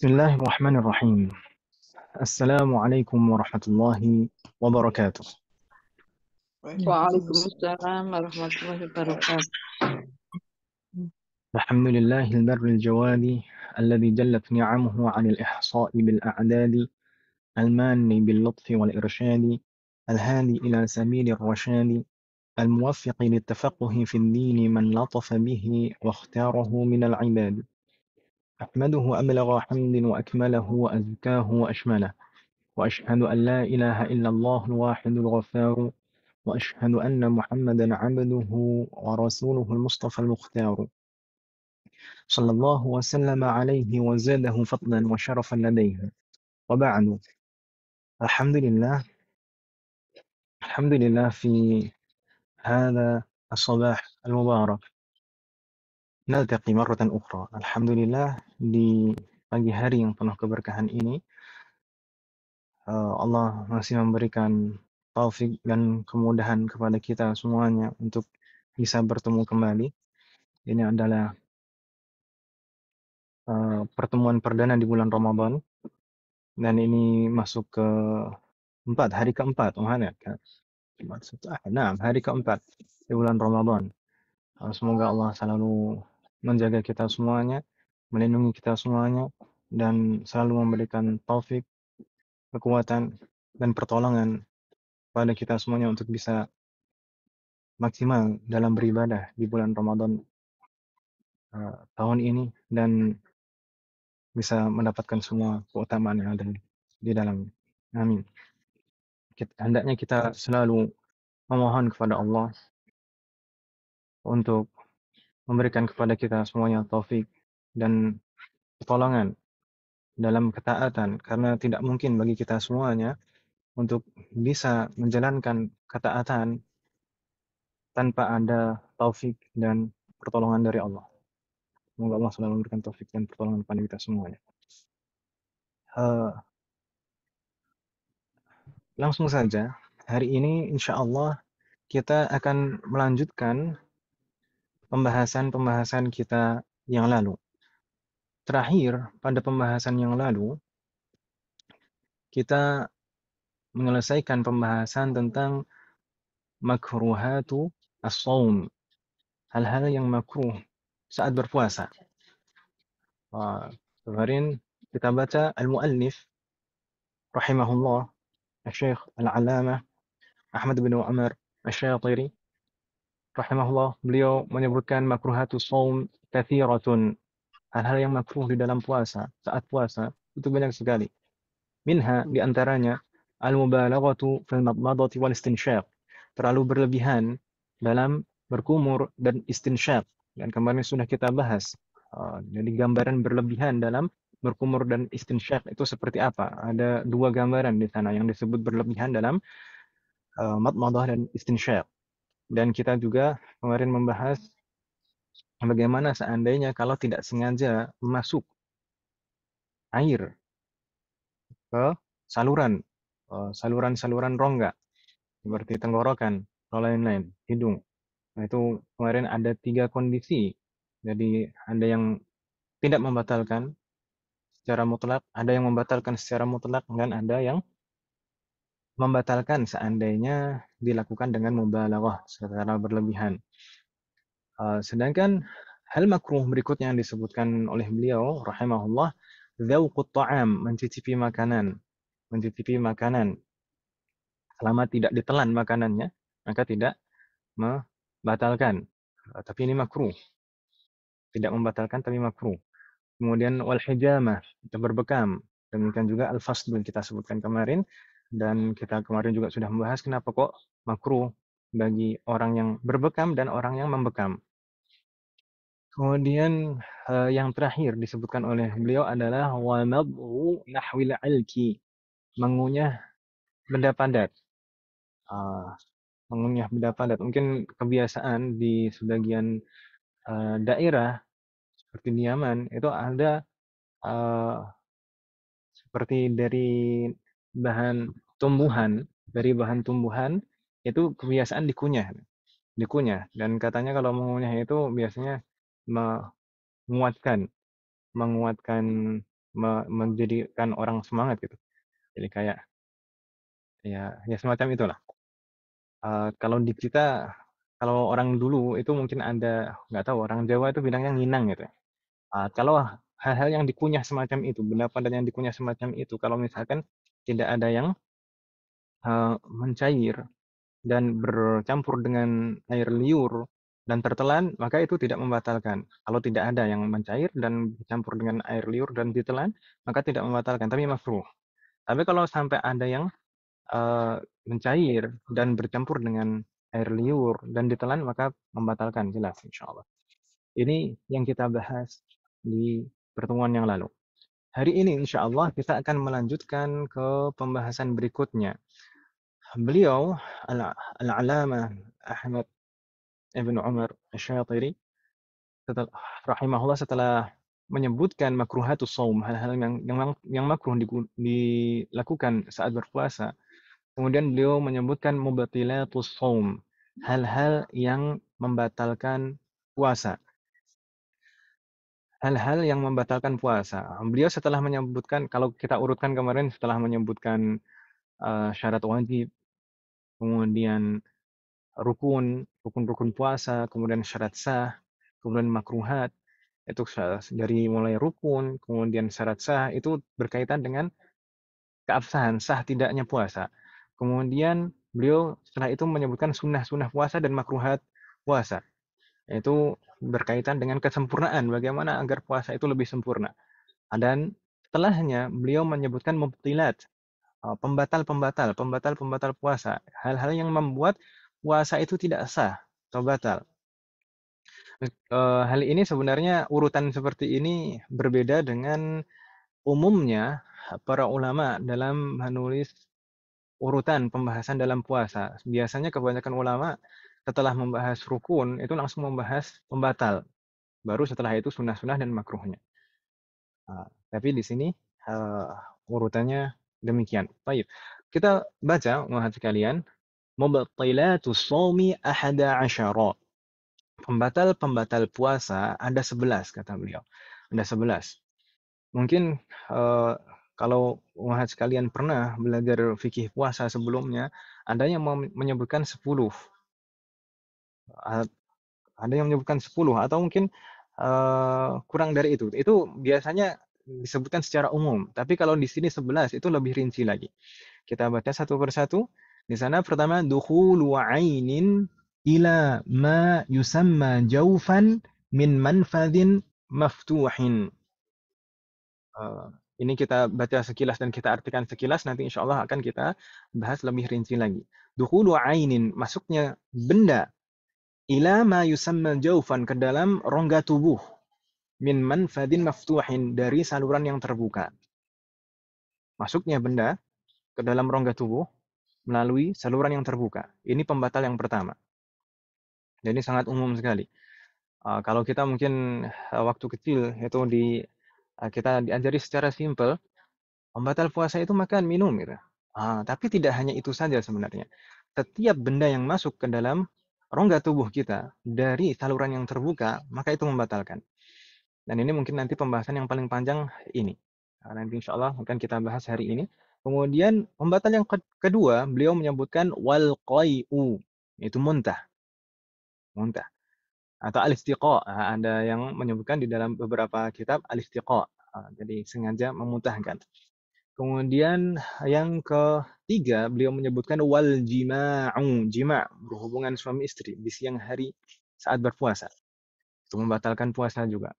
Bismillahirrahmanirrahim. Assalamualaikum warahmatullahi wabarakatuh. Waalaikumsalam warahmatullahi wabarakatuh. الحمد لله البر الجواد الذي جلت نعمه عن الإحصاء بالأعداد المان باللطف والإرشاد الهادي إلى سبيل الرشاد الموفق للتفقه في الدين من لطف به واختاره من العباد أحمده أبلغ حمد وأكمله وأزكاه وأشمله وأشهد أن لا إله إلا الله الواحد الغفار وأشهد أن محمدا عبده ورسوله المصطفى المختار صلى الله وسلم عليه وزاده فضلا وشرفا لديه وبعد الحمد لله في هذا الصباح المبارك نلتقي مرة أخرى. Alhamdulillah di pagi hari yang penuh keberkahan ini Allah masih memberikan taufik dan kemudahan kepada kita semuanya untuk bisa bertemu kembali. Ini adalah pertemuan perdana di bulan Ramadan dan ini masuk ke hari keempat, hari keempat di bulan Ramadan. Semoga Allah selalu menjaga kita semuanya, melindungi kita semuanya, dan selalu memberikan taufik, kekuatan, dan pertolongan pada kita semuanya untuk bisa maksimal dalam beribadah di bulan Ramadan tahun ini dan bisa mendapatkan semua keutamaan yang ada di dalamnya. Amin. Hendaknya kita selalu memohon kepada Allah untuk memberikan kepada kita semuanya taufik dan pertolongan dalam ketaatan, karena tidak mungkin bagi kita semuanya untuk bisa menjalankan ketaatan tanpa ada taufik dan pertolongan dari Allah. Semoga Allah selalu memberikan taufik dan pertolongan kepada kita semuanya. Langsung saja, hari ini insya Allah kita akan melanjutkan pembahasan kita yang lalu. Terakhir, pada pembahasan yang lalu, kita menyelesaikan pembahasan tentang makruhatu as-shaum, hal-hal yang makruh saat berpuasa. Kemarin kita baca al-muallif rahimahullah, Syekh Al-Allamah Ahmad bin Umar Asy-Syathiri rahimahullah, beliau menyebutkan makruhatu shaum kathiratun, hal-hal yang makruh di dalam puasa, saat puasa itu banyak sekali. Minha, di antaranya al-mubalaghatu fil madmadati wal istinsyaq, terlalu berlebihan dalam berkumur dan istinsyaq. Dan kemarin sudah kita bahas. Jadi gambaran berlebihan dalam berkumur dan istinsyaq itu seperti apa? Ada dua gambaran di sana yang disebut berlebihan dalam madmadah dan istinsyaq. Dan kita juga kemarin membahas bagaimana seandainya kalau tidak sengaja masuk air ke saluran rongga seperti tenggorokan atau lain-lain, hidung. Nah, itu kemarin ada 3 kondisi. Jadi ada yang tidak membatalkan secara mutlak, ada yang membatalkan secara mutlak, dan ada yang membatalkan seandainya dilakukan dengan mubalaghah secara berlebihan. Sedangkan hal makruh berikutnya yang disebutkan oleh beliau rahimahullah, dzauqut ta'am, mencicipi makanan. Mencicipi makanan selama tidak ditelan makanannya, maka tidak membatalkan. Tapi ini makruh. Tidak membatalkan tapi makruh. Kemudian wal hijamah, itu berbekam. Demikian juga al-fasl kita sebutkan kemarin, dan kita kemarin juga sudah membahas kenapa kok makruh bagi orang yang berbekam dan orang yang membekam. Kemudian yang terakhir disebutkan oleh beliau adalah wa madhu nahwil alki, mengunyah benda padat. Mengunyah benda padat, mungkin kebiasaan di sebagian daerah seperti di Yaman itu ada seperti dari bahan tumbuhan itu kebiasaan dikunyah, dan katanya kalau mengunyah itu biasanya menguatkan menjadikan orang semangat gitu. Jadi kayak ya semacam itulah. Kalau di kita, kalau orang dulu itu mungkin ada, nggak tahu, orang Jawa itu bilangnya nginang gitu. Kalau hal-hal yang dikunyah semacam itu, benda padat yang dikunyah semacam itu, kalau misalkan tidak ada yang mencair dan bercampur dengan air liur dan tertelan, maka itu tidak membatalkan. Kalau tidak ada yang mencair dan bercampur dengan air liur dan ditelan, maka tidak membatalkan, tapi makruh. Tapi kalau sampai ada yang eh, mencair dan bercampur dengan air liur dan ditelan, maka membatalkan jelas insya Allah. Ini yang kita bahas di pertemuan yang lalu. Hari ini insya Allah kita akan melanjutkan ke pembahasan berikutnya. Beliau Al-Alamah Ahmad Ibn Umar Asy-Syafi'i setelah rahimahullah, setelah menyebutkan makruhatus shaum, hal-hal yang makruh dilakukan saat berpuasa. Kemudian beliau menyebutkan mubtilatus shaum, hal-hal yang membatalkan puasa. Hal-hal yang membatalkan puasa. Beliau setelah menyebutkan, kalau kita urutkan kemarin, setelah menyebutkan syarat wajib, kemudian rukun-rukun puasa, kemudian syarat sah, kemudian makruhat, itu dari mulai rukun, kemudian syarat sah, itu berkaitan dengan keabsahan, sah tidaknya puasa. Kemudian beliau setelah itu menyebutkan sunnah-sunnah puasa dan makruhat puasa. Itu berkaitan dengan kesempurnaan, bagaimana agar puasa itu lebih sempurna. Dan setelahnya beliau menyebutkan mubtilat, pembatal puasa. Hal-hal yang membuat puasa itu tidak sah atau batal. Hal ini sebenarnya urutan seperti ini berbeda dengan umumnya para ulama dalam menulis urutan pembahasan dalam puasa. Biasanya kebanyakan ulama setelah membahas rukun itu langsung membahas pembatal. Baru setelah itu sunnah-sunnah dan makruhnya. Tapi di sini urutannya demikian. Baik. Kita baca muhad sekalian. Mubtilatus shaumi ahada asyara. Pembatal-pembatal puasa ada 11 kata beliau. Ada 11. Mungkin kalau muhad sekalian pernah belajar fikih puasa sebelumnya, ada yang menyebutkan 10. Ada yang menyebutkan 10 atau mungkin kurang dari itu. Itu biasanya disebutkan secara umum. Tapi kalau di sini 11 itu lebih rinci lagi. Kita baca satu persatu. Di sana pertama dukhulu ainin ila ma yusamma jaufan min manfadin maftuhin. Eh, ini kita baca sekilas dan kita artikan sekilas, nanti insya Allah akan kita bahas lebih rinci lagi. Dukhulu ainin, masuknya benda, ila ma yusamma jaufan, ke dalam rongga tubuh, min manfadin maftuhin, dari saluran yang terbuka. Masuknya benda ke dalam rongga tubuh melalui saluran yang terbuka. Ini pembatal yang pertama. Dan ini sangat umum sekali. Kalau kita mungkin waktu kecil itu kita diajari secara simpel, pembatal puasa itu makan, minum gitu. Tapi tidak hanya itu saja sebenarnya. Setiap benda yang masuk ke dalam rongga tubuh kita dari saluran yang terbuka, maka itu membatalkan. Dan ini mungkin nanti pembahasan yang paling panjang ini. Nanti insya Allah akan kita bahas hari ini. Kemudian pembatal yang kedua, beliau menyebutkan wal qai'u, itu muntah, muntah atau al-istiqa. Ada yang menyebutkan di dalam beberapa kitab al-istiqa. Jadi sengaja memuntahkan. Kemudian yang ketiga, beliau menyebutkan wal jima'u, jima', berhubungan suami istri di siang hari saat berpuasa. Itu membatalkan puasa juga.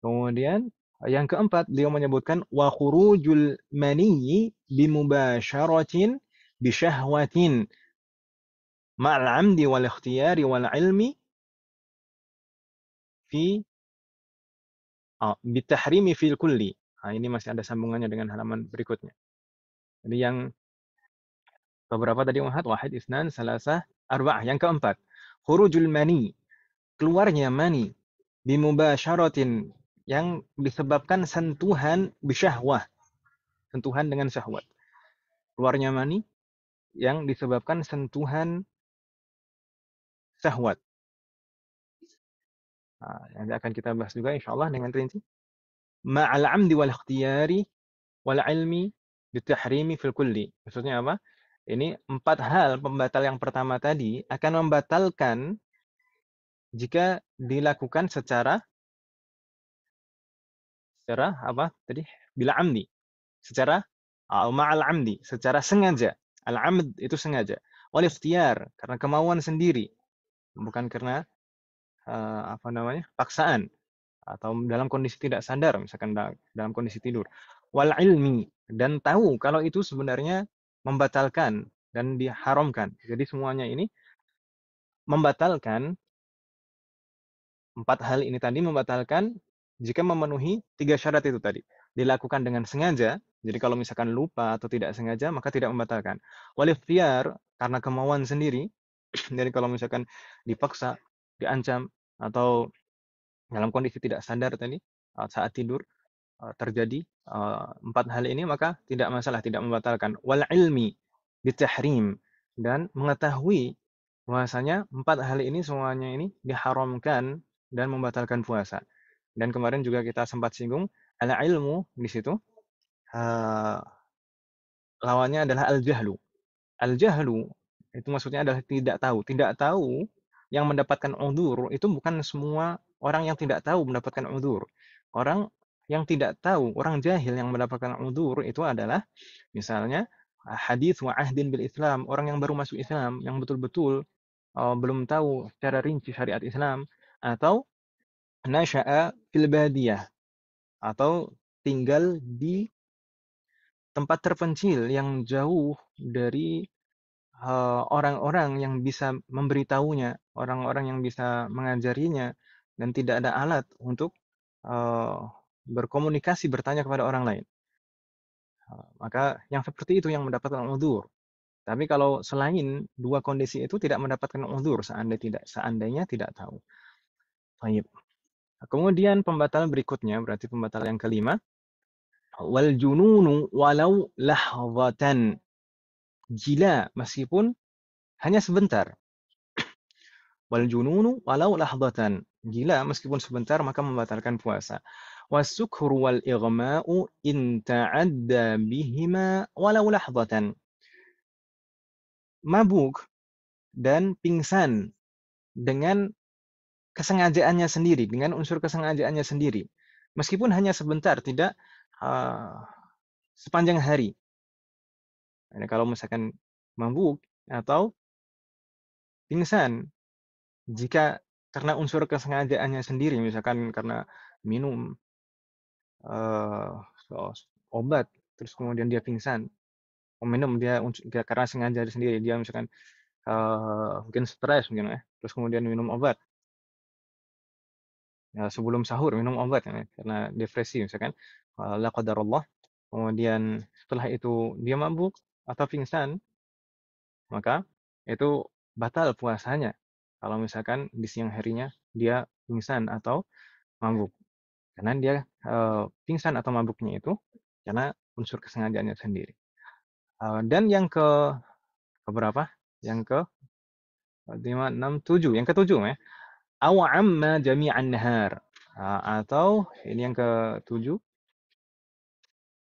Kemudian yang keempat, beliau menyebutkan wa khurujul maniyyi bimubasyaratin bisyahwatin ma'al amdi wal ikhtiyari wal ilmi fi bitahrimi fil kulli. Ini masih ada sambungannya dengan halaman berikutnya. Jadi yang beberapa tadi wahid, wahid, isnan, salasah, arba'ah. Yang keempat, khurujul mani, keluarnya mani, bimubasyaratin, yang disebabkan sentuhan bisyahwah, sentuhan dengan syahwat. Keluarnya mani yang disebabkan sentuhan syahwat. Nanti akan kita bahas juga insya Allah dengan rinci. ma'al amdi wal ikhtiyari wal ilmi bitahrimi fil kulli. Maksudnya apa? Ini 4 hal pembatal yang pertama tadi akan membatalkan jika dilakukan secara apa tadi? Bila amdi, secara ma'al amdi, secara sengaja. Al-amd itu sengaja. Wal ikhtiyar, karena kemauan sendiri, bukan karena apa namanya? Paksaan atau dalam kondisi tidak sadar, misalkan dalam kondisi tidur. Wal ilmi, dan tahu kalau itu sebenarnya membatalkan dan diharamkan. Jadi semuanya ini membatalkan, 4 hal ini tadi membatalkan jika memenuhi 3 syarat itu tadi. Dilakukan dengan sengaja, jadi kalau misalkan lupa atau tidak sengaja maka tidak membatalkan. Wal ikhtiyar, karena kemauan sendiri, jadi kalau misalkan dipaksa, diancam atau dalam kondisi tidak sadar tadi saat tidur terjadi 4 hal ini maka tidak masalah, tidak membatalkan. Wal ilmi bitahrim, dan mengetahui bahwasanya 4 hal ini semuanya ini diharamkan dan membatalkan puasa. Dan kemarin juga kita sempat singgung al ilmu di situ eh, lawannya adalah al jahlu. Al jahlu itu maksudnya adalah tidak tahu. Tidak tahu yang mendapatkan udzur itu bukan semua orang yang tidak tahu mendapatkan udzur. Orang yang tidak tahu, orang jahil yang mendapatkan udzur itu adalah misalnya hadis wa ahdin bil Islam, orang yang baru masuk Islam yang betul-betul belum tahu secara rinci syariat Islam, atau nasya'a fil badiyah, atau tinggal di tempat terpencil yang jauh dari orang-orang yang bisa memberitahunya, orang-orang yang bisa mengajarinya, dan tidak ada alat untuk eee, berkomunikasi, bertanya kepada orang lain. Maka yang seperti itu yang mendapatkan uzur. Tapi kalau selain 2 kondisi itu tidak mendapatkan uzur seandainya tidak tahu. Baik. Kemudian pembatalan berikutnya, berarti pembatalan yang kelima, wal jununu walau lahzatan. Gila meskipun hanya sebentar. Wal jununu walau lahdatan. Gila meskipun sebentar maka membatalkan puasa. Wasukru wal ighma'u in ta'adda bihima walau lahdatan. Mabuk dan pingsan dengan kesengajaannya sendiri, dengan unsur kesengajaannya sendiri. Meskipun hanya sebentar, tidak uh, sepanjang hari. Nah, kalau misalkan mabuk atau pingsan, jika karena unsur kesengajaannya sendiri, misalkan karena minum eh, obat, terus kemudian dia pingsan, minum dia karena sengaja sendiri, dia misalkan mungkin stres mungkin ya, terus kemudian minum obat, ya, sebelum sahur minum obat ya, karena depresi misalkan, la qadarullah, kemudian setelah itu dia mabuk atau pingsan, maka itu batal puasanya. Kalau misalkan di siang harinya dia pingsan atau mabuk. Karena dia pingsan atau mabuknya itu karena unsur kesengajaannya sendiri. Dan yang keberapa? Yang ke 5, 6, 7. Yang ketujuh ya. Aw amma jami'an nahar. Atau ini yang ketujuh,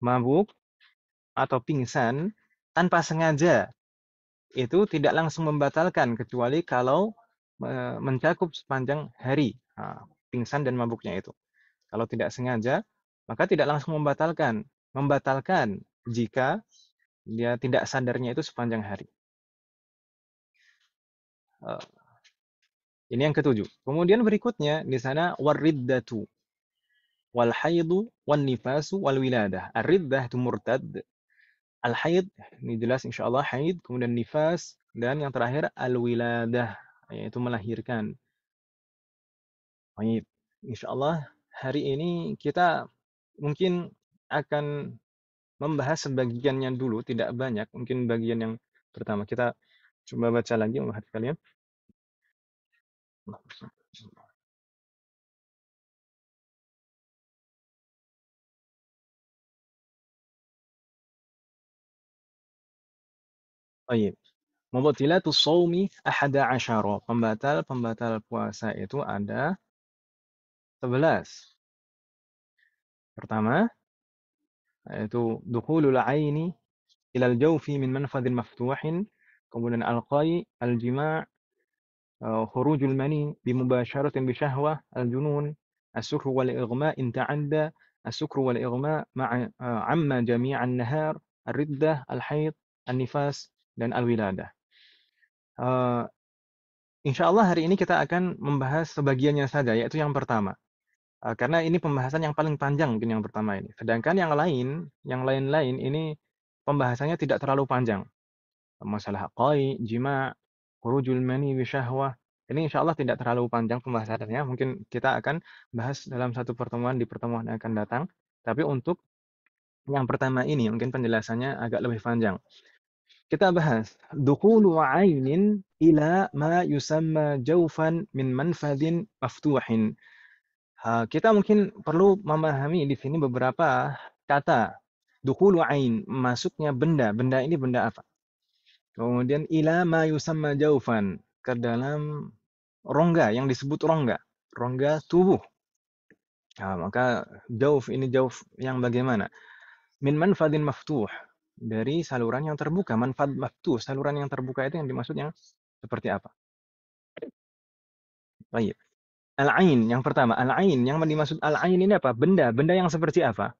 mabuk atau pingsan tanpa sengaja. Itu tidak langsung membatalkan kecuali kalau mencakup sepanjang hari. Pingsan dan mabuknya itu. Kalau tidak sengaja, maka tidak langsung membatalkan. Membatalkan jika dia tidak sadarnya itu sepanjang hari. Eh, ini yang ketujuh. Kemudian berikutnya di sana wariddatu wal haidu wan nifasu wal wiladah. Ar-riddah itu murtad. Al haid ini jelas insyaallah haid, kemudian nifas, dan yang terakhir al wiladah yaitu melahirkan. Baik, insyaallah hari ini kita mungkin akan membahas sebagiannya dulu, tidak banyak, mungkin bagian yang pertama. Kita coba baca lagi umat kalian. Baik. Mubtilatus shaumi 11. Pembatal puasa itu ada 11. Pertama, yaitu dukhulul aini ilal jawfi min manfadhin maftuhin, kemudian al-qai, al-jima', khurujul mani bimubasyaratin bisyahwah, al-junun, as-sukru wal ighma in ta'adda, as-sukru wal ighma ma'a amma jami'an nahar, ar-riddah, al-haid, an-nifas, dan al-wiladah. Insyaallah hari ini kita akan membahas sebagiannya saja, yaitu yang pertama. Karena ini pembahasan yang paling panjang mungkin yang pertama ini. Sedangkan yang lain-lain ini pembahasannya tidak terlalu panjang. Masalah qai, jima', khurujul mani bisyahwah. Ini insyaallah tidak terlalu panjang pembahasannya. Mungkin kita akan bahas dalam satu pertemuan di pertemuan yang akan datang. Tapi untuk yang pertama ini mungkin penjelasannya agak lebih panjang. Kita bahas dukhulu 'ainin ila ma yusamma jawfan min manfadhin maftuhin. Kita mungkin perlu memahami di sini beberapa kata. Dukhulu 'ain, masuknya benda. Benda ini benda apa? Kemudian ila ma yusamma jawfan, ke dalam rongga yang disebut rongga. Rongga tubuh. Maka jawf ini jawf yang bagaimana? Min manfadhin maftuh, dari saluran yang terbuka. Manfad maftuh, saluran yang terbuka itu yang dimaksud yang seperti apa? Baik. Al-ain yang pertama, al-ain yang dimaksud al-ain ini apa? Benda, benda yang seperti apa?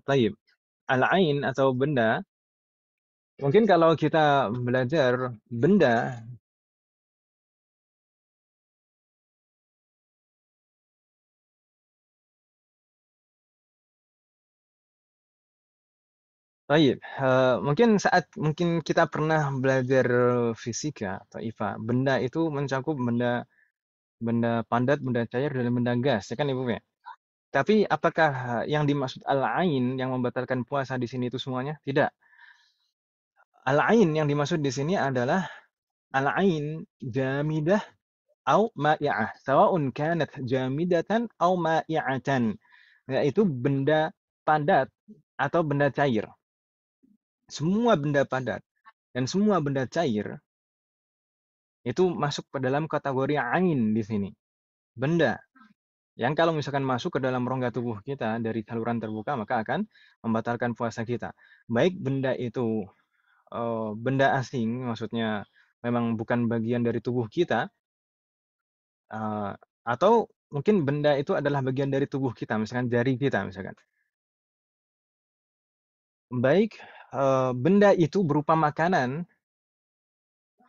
Taib. Al-ain atau benda, mungkin kalau kita belajar benda, taib. Mungkin kita pernah belajar fisika atau IPA. Benda itu mencakup benda benda padat, benda cair, dan benda gas, ya kan Ibu ya? Tapi apakah yang dimaksud al-ain yang membatalkan puasa di sini itu semuanya? Tidak. Al-ain yang dimaksud di sini adalah al-ain jamidah au ma'i'ah. Sawa'un kanat jamidatan au ma'i'atan. Yaitu benda padat atau benda cair. Semua benda padat dan semua benda cair itu masuk ke dalam kategori ain di sini. Benda yang kalau misalkan masuk ke dalam rongga tubuh kita dari saluran terbuka maka akan membatalkan puasa kita. Baik benda itu benda asing, maksudnya memang bukan bagian dari tubuh kita, atau mungkin benda itu adalah bagian dari tubuh kita, misalkan jari kita misalkan. Baik benda itu berupa makanan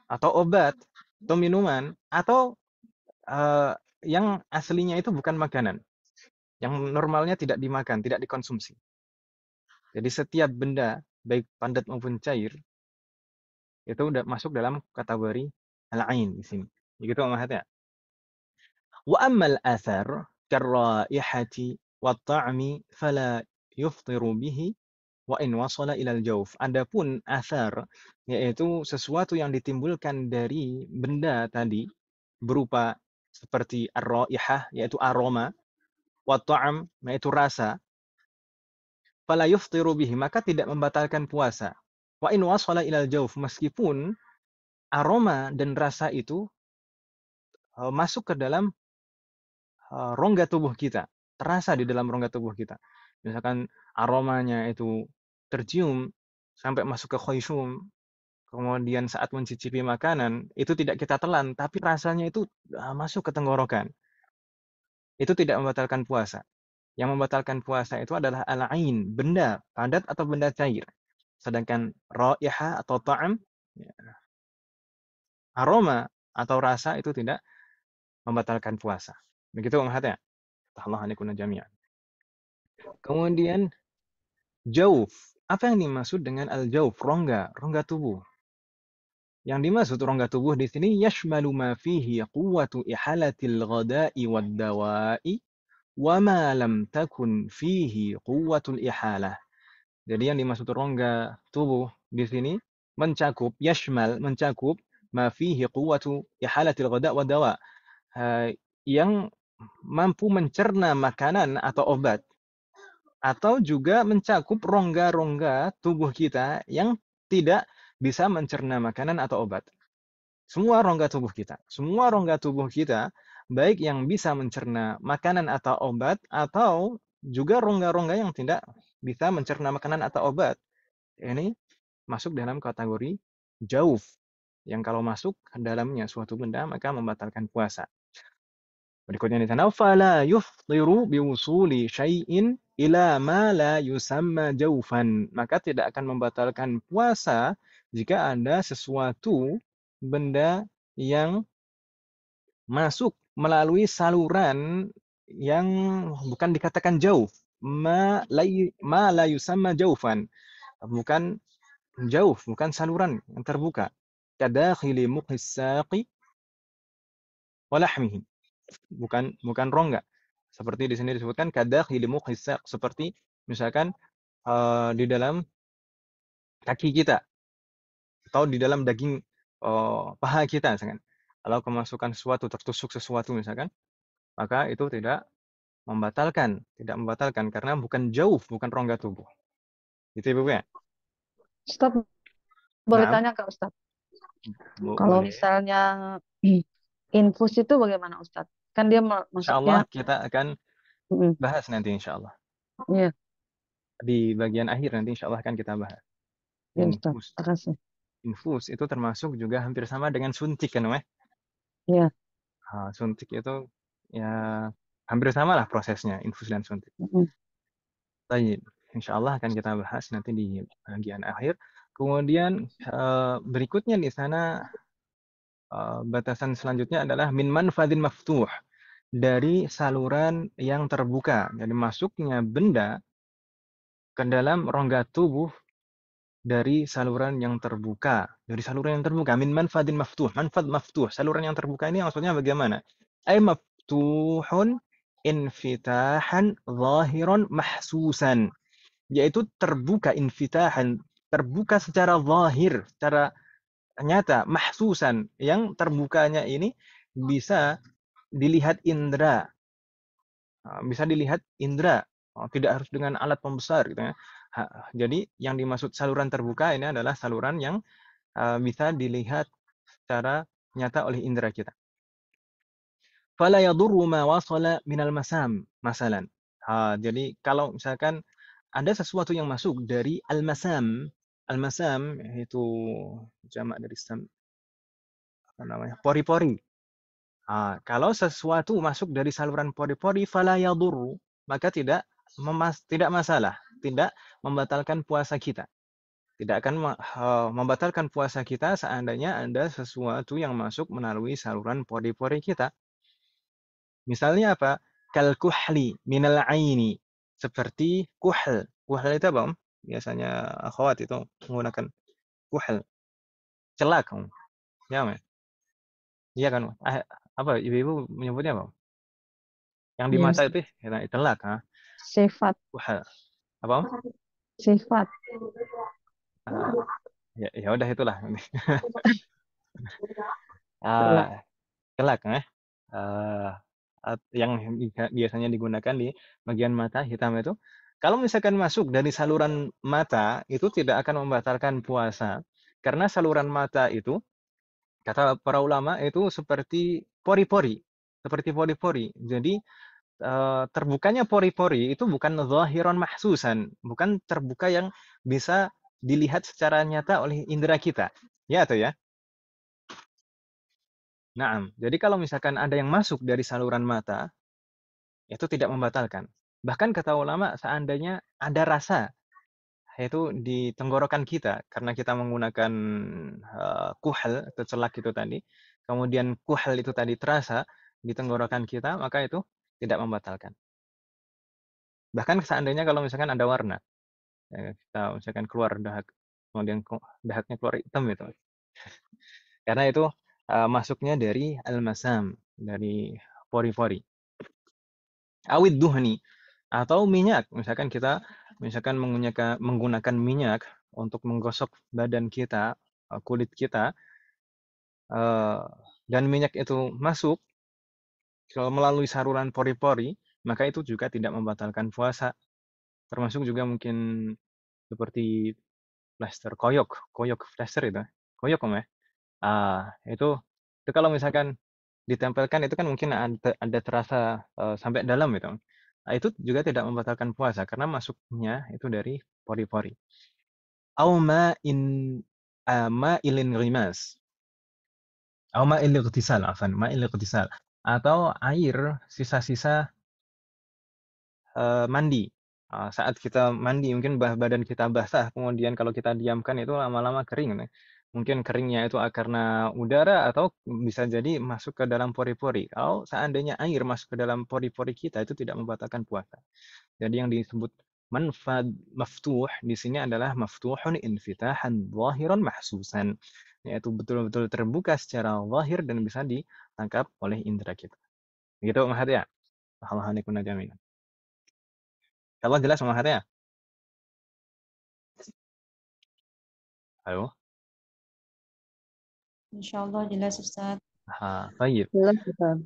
atau obat atau minuman atau yang aslinya itu bukan makanan, yang normalnya tidak dimakan, tidak dikonsumsi. Jadi setiap benda, baik padat maupun cair, itu udah masuk dalam kategori al-ain di sini. Begitu maksudnya. Wa ammal athar karraihati wa ta'mi fala yuftiru bihi wa in wasala ilal jawf. Adapun athar, yaitu sesuatu yang ditimbulkan dari benda tadi, berupa seperti ar-raihah, yaitu aroma, wa ta'am, yaitu rasa, fala yuftiru bihi, maka tidak membatalkan puasa. Wa in wasala ilal jawf, meskipun aroma dan rasa itu masuk ke dalam rongga tubuh kita, terasa di dalam rongga tubuh kita. Misalkan aromanya itu tercium sampai masuk ke khusyum, kemudian saat mencicipi makanan itu tidak kita telan, tapi rasanya itu masuk ke tenggorokan. Itu tidak membatalkan puasa. Yang membatalkan puasa itu adalah al-ain, benda padat atau benda cair. Sedangkan raihah atau ta'am, aroma atau rasa itu tidak membatalkan puasa. Begitu maksudnya. Allah anikuna jami'an. Kemudian jauf. Apa yang dimaksud dengan al-jauf? Rongga, rongga tubuh. Yang dimaksud rongga tubuh di sini yashmalu ma fihi quwwatu ihalatil ghada'i wad-dawa'i wa ma lam takun fihi quwwatul ihalah. Jadi yang dimaksud rongga tubuh di sini mencakup mencakup ma fihi quwwatu ihalatil ghada' wad-dawa', yang mampu mencerna makanan atau obat, atau juga mencakup rongga-rongga tubuh kita yang tidak bisa mencerna makanan atau obat. Semua rongga tubuh kita baik yang bisa mencerna makanan atau obat, atau juga rongga-rongga yang tidak bisa mencerna makanan atau obat. Ini masuk dalam kategori jauf, yang kalau masuk ke dalamnya suatu benda maka membatalkan puasa. Berikutnya di sana, fala yuftiru biwusuli syai'in ila ma la yusamma jaufan. Maka tidak akan membatalkan puasa jika ada sesuatu benda yang masuk melalui saluran yang bukan dikatakan jauh. Ma la yusamma jaufan. Bukan jauh, bukan saluran yang terbuka. Kadakhili muqis saqi walahmihi. Bukan rongga. Seperti di sini disebutkan kadakhili muqis saq, seperti misalkan di dalam kaki kita atau di dalam daging paha kita misalkan. Kalau kemasukan sesuatu, tertusuk sesuatu misalkan, maka itu tidak membatalkan karena bukan jauh, bukan rongga tubuh. Itu Ibu ya. Ustaz, boleh Nah, tanya ke Ustaz. Kalau boleh. misalnya infus itu bagaimana Ustaz? Kan dia masuknya, Insyaallah kita akan mm, bahas nanti insyaallah. iya, Di bagian akhir nanti insyaallah akan kita bahas. iya Ustaz. Infus. Makasih. Infus itu termasuk juga hampir sama dengan suntik kan, Meh? Iya. Suntik itu ya hampir sama lah prosesnya, infus dan suntik. Mm, Baik, insyaallah akan kita bahas nanti di bagian akhir. Kemudian berikutnya di sana batasan selanjutnya adalah min manfadin maftuh, dari saluran yang terbuka. Jadi masuknya benda ke dalam rongga tubuh dari saluran yang terbuka. Dari saluran yang terbuka. Min manfadin maftuh. Manfad maftuh. Saluran yang terbuka ini maksudnya bagaimana? Ay maftuhun infitahan zahiran mahsusan. Yaitu terbuka infitahan. Terbuka secara zahir. Secara nyata. Mahsusan. Yang terbukanya ini bisa dilihat indera. Bisa dilihat indera. Tidak harus dengan alat pembesar gitu ya. Jadi yang dimaksud saluran terbuka ini adalah saluran yang bisa dilihat secara nyata oleh indera kita. Fala yadurru ma wasala minal masam, masalan. Jadi kalau misalkan ada sesuatu yang masuk dari al-masam, al-masam itu jamak dari sam, apa namanya? Pori-pori. Kalau sesuatu masuk dari saluran pori-pori, fala yadurru, maka tidak masalah, tidak membatalkan puasa kita. Tidak akan membatalkan puasa kita seandainya ada sesuatu yang masuk melalui saluran pori-pori kita. Misalnya apa? Kal kuhli minal aini. Seperti kuhl. Kuhl itu apa, Om? Biasanya akhwat itu menggunakan kuhl. Celak, Om. Ya, Om. Iya kan? Apa ibu-ibu menyebutnya apa? Yang di iya, mata itu ya, celak, sifat, Kuhl. Apa, Om? sifat. Ah, ya udah itulah. Gelap. Ah, celak, eh, yang biasanya digunakan di bagian mata hitam itu. Kalau misalkan masuk dari saluran mata, itu tidak akan membatalkan puasa. Karena saluran mata itu, kata para ulama, itu seperti pori-pori. Seperti pori-pori. Jadi, terbukanya pori-pori itu bukan zahiran mahsusan. Bukan terbuka yang bisa dilihat secara nyata oleh indera kita. Ya atau ya? Nah, jadi kalau misalkan ada yang masuk dari saluran mata, itu tidak membatalkan. Bahkan kata ulama, seandainya ada rasa, yaitu di tenggorokan kita, karena kita menggunakan kuhal atau celak itu tadi, kemudian kuhal itu tadi terasa di tenggorokan kita, maka itu tidak membatalkan. Bahkan seandainya kalau misalkan ada warna, ya, kita misalkan keluar dahak, kemudian dahaknya keluar hitam itu, karena itu masuknya dari al-masam, dari pori-pori. Awid duhni, atau minyak. Misalkan menggunakan minyak untuk menggosok badan kita, kulit kita, eh, dan minyak itu masuk melalui saluran pori-pori, maka itu juga tidak membatalkan puasa. Termasuk juga mungkin seperti plaster koyok, koyok plaster itu, koyok om ya. Itu kalau misalkan ditempelkan itu kan mungkin ada terasa sampai dalam itu. Nah, itu juga tidak membatalkan puasa karena masuknya itu dari pori-pori. Au ma'ilin rimas. Au ma'il ightisal, afan, ma'il ightisal. Atau air sisa-sisa mandi. Saat kita mandi mungkin badan kita basah, kemudian kalau kita diamkan itu lama-lama kering. Nah. Mungkin keringnya itu karena udara atau bisa jadi masuk ke dalam pori-pori. Kalau seandainya air masuk ke dalam pori-pori kita itu tidak membatalkan puasa. Jadi yang disebut manfad maftuh di sini adalah maftuhun infitahan zahiran mahsusan. Yaitu betul-betul terbuka secara zahir dan bisa ditangkap oleh indera kita. Begitu Mas ya? Alhamdulillah jaminan. Allah jelas Mas ya? Halo? Insyaallah jelas Ustaz. Baik. Jelas, Ustaz.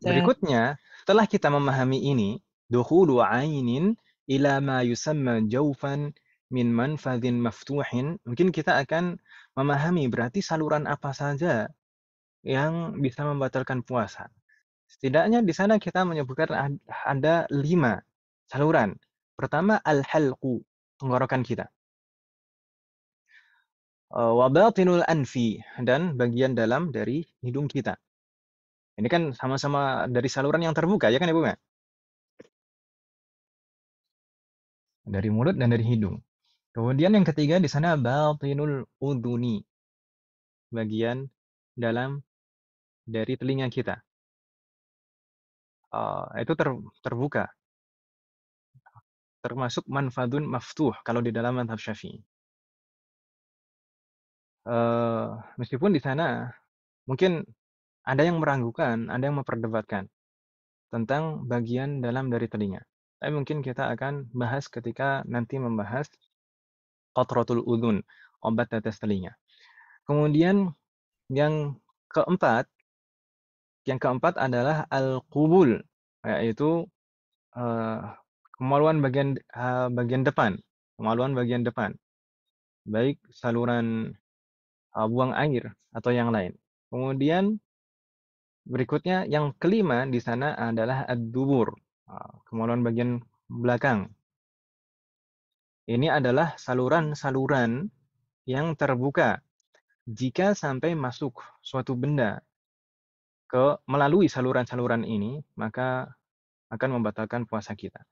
Berikutnya, setelah kita memahami ini, dukhulu ainin ila ma yusamma jawfan min manfadhin maftuhin, mungkin kita akan memahami berarti saluran apa saja yang bisa membatalkan puasa. Setidaknya di sana kita menyebutkan ada 5 saluran. Pertama, al-halqu, tenggorokan kita. Wa batinul anfi, dan bagian dalam dari hidung kita. Ini kan sama-sama dari saluran yang terbuka, ya kan Ibu? Dari mulut dan dari hidung. Kemudian yang ketiga di sana batinul udhuni, bagian dalam dari telinga kita. Itu terbuka, termasuk manfadun maftuh kalau di dalam mazhab Syafi'i. Meskipun di sana mungkin ada yang meragukan, ada yang memperdebatkan tentang bagian dalam dari telinga. Tapi mungkin kita akan bahas ketika nanti membahas qatratul udhun, obat tetes telinga. Kemudian yang keempat, adalah al-qubul, yaitu kemaluan bagian depan, kemaluan bagian depan, baik saluran buang air atau yang lain. Kemudian berikutnya yang kelima di sana adalah ad-dubur, kemaluan bagian belakang. Ini adalah saluran-saluran yang terbuka. Jika sampai masuk suatu benda melalui saluran-saluran ini, maka akan membatalkan puasa kita.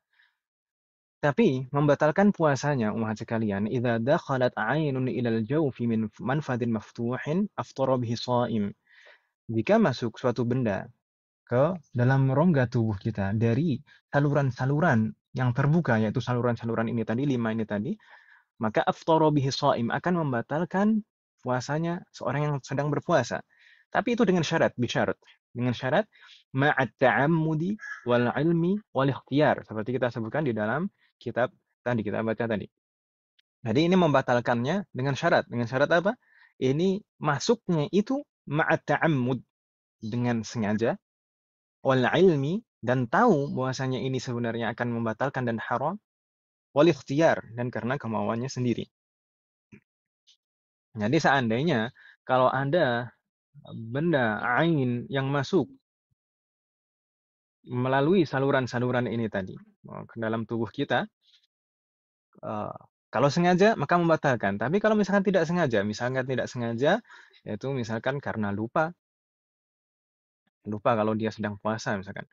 Tapi membatalkan puasanya umat sekalian, idza dakhalat 'ainun ilal jawfi min manfadin maftuhin aftara bihi shaim. Jika masuk suatu benda ke dalam rongga tubuh kita dari saluran-saluran yang terbuka, yaitu saluran-saluran ini tadi, 5 ini tadi, maka aftara bihi shaim, akan membatalkan puasanya seorang yang sedang berpuasa. Tapi itu dengan syarat, bisyarat. Dengan syarat ma'at ta'ammudi wal ilmi wal ikhtiyar, seperti kita sebutkan di dalam kitab tadi, kita baca tadi. Jadi ini membatalkannya dengan syarat. Dengan syarat apa? Ini masuknya itu ma'at ta'ammud, dengan sengaja, wal ilmi, dan tahu bahwasanya ini sebenarnya akan membatalkan dan haram, wal ikhtiyar, dan karena kemauannya sendiri. Jadi seandainya kalau ada benda ain yang masuk melalui saluran-saluran ini tadi ke dalam tubuh kita, kalau sengaja maka membatalkan. Tapi kalau misalkan tidak sengaja, yaitu misalkan karena lupa kalau dia sedang puasa misalkan,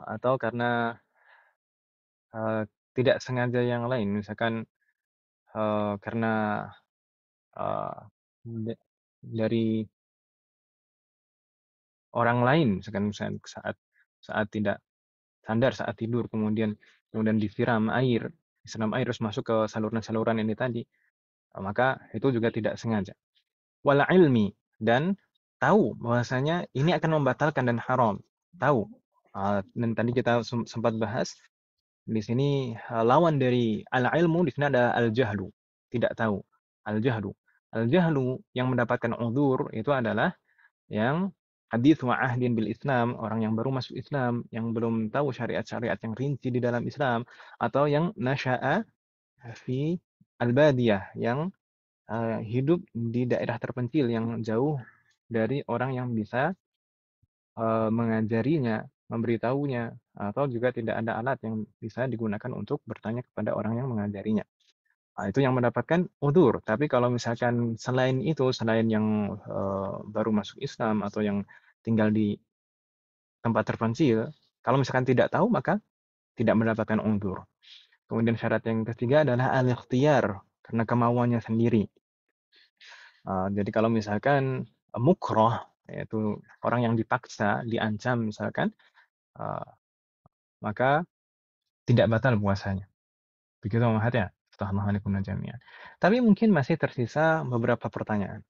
atau karena tidak sengaja yang lain, misalkan karena uh, dari orang lain, misalkan saat saat tidak sadar, saat tidur, kemudian disiram air terus masuk ke saluran-saluran ini tadi, maka itu juga tidak sengaja. Wal ilmi, dan tahu bahwasanya ini akan membatalkan dan haram. Tahu. Dan tadi kita sempat bahas di sini, lawan dari al-ilmu di sini ada al-jahlu, tidak tahu. Al-jahlu. Al-jahlu yang mendapatkan udzur itu adalah yang hadis wa ahdin bil Islam, orang yang baru masuk Islam, yang belum tahu syariat-syariat yang rinci di dalam Islam, atau yang nasya'a fi al-badiyah, yang hidup di daerah terpencil yang jauh dari orang yang bisa mengajarinya, memberitahunya, atau juga tidak ada alat yang bisa digunakan untuk bertanya kepada orang yang mengajarinya. Nah, itu yang mendapatkan udzur. Tapi kalau misalkan selain itu, selain yang baru masuk Islam atau yang tinggal di tempat terpencil, kalau misalkan tidak tahu maka tidak mendapatkan udzur. Kemudian syarat yang ketiga adalah al-ikhtiyar, karena kemauannya sendiri. Jadi kalau misalkan mukroh, yaitu orang yang dipaksa, diancam misalkan, uh, maka tidak batal puasanya. Begitu Muhammad ya. Assalamualaikum jami'an. Tapi mungkin masih tersisa beberapa pertanyaan.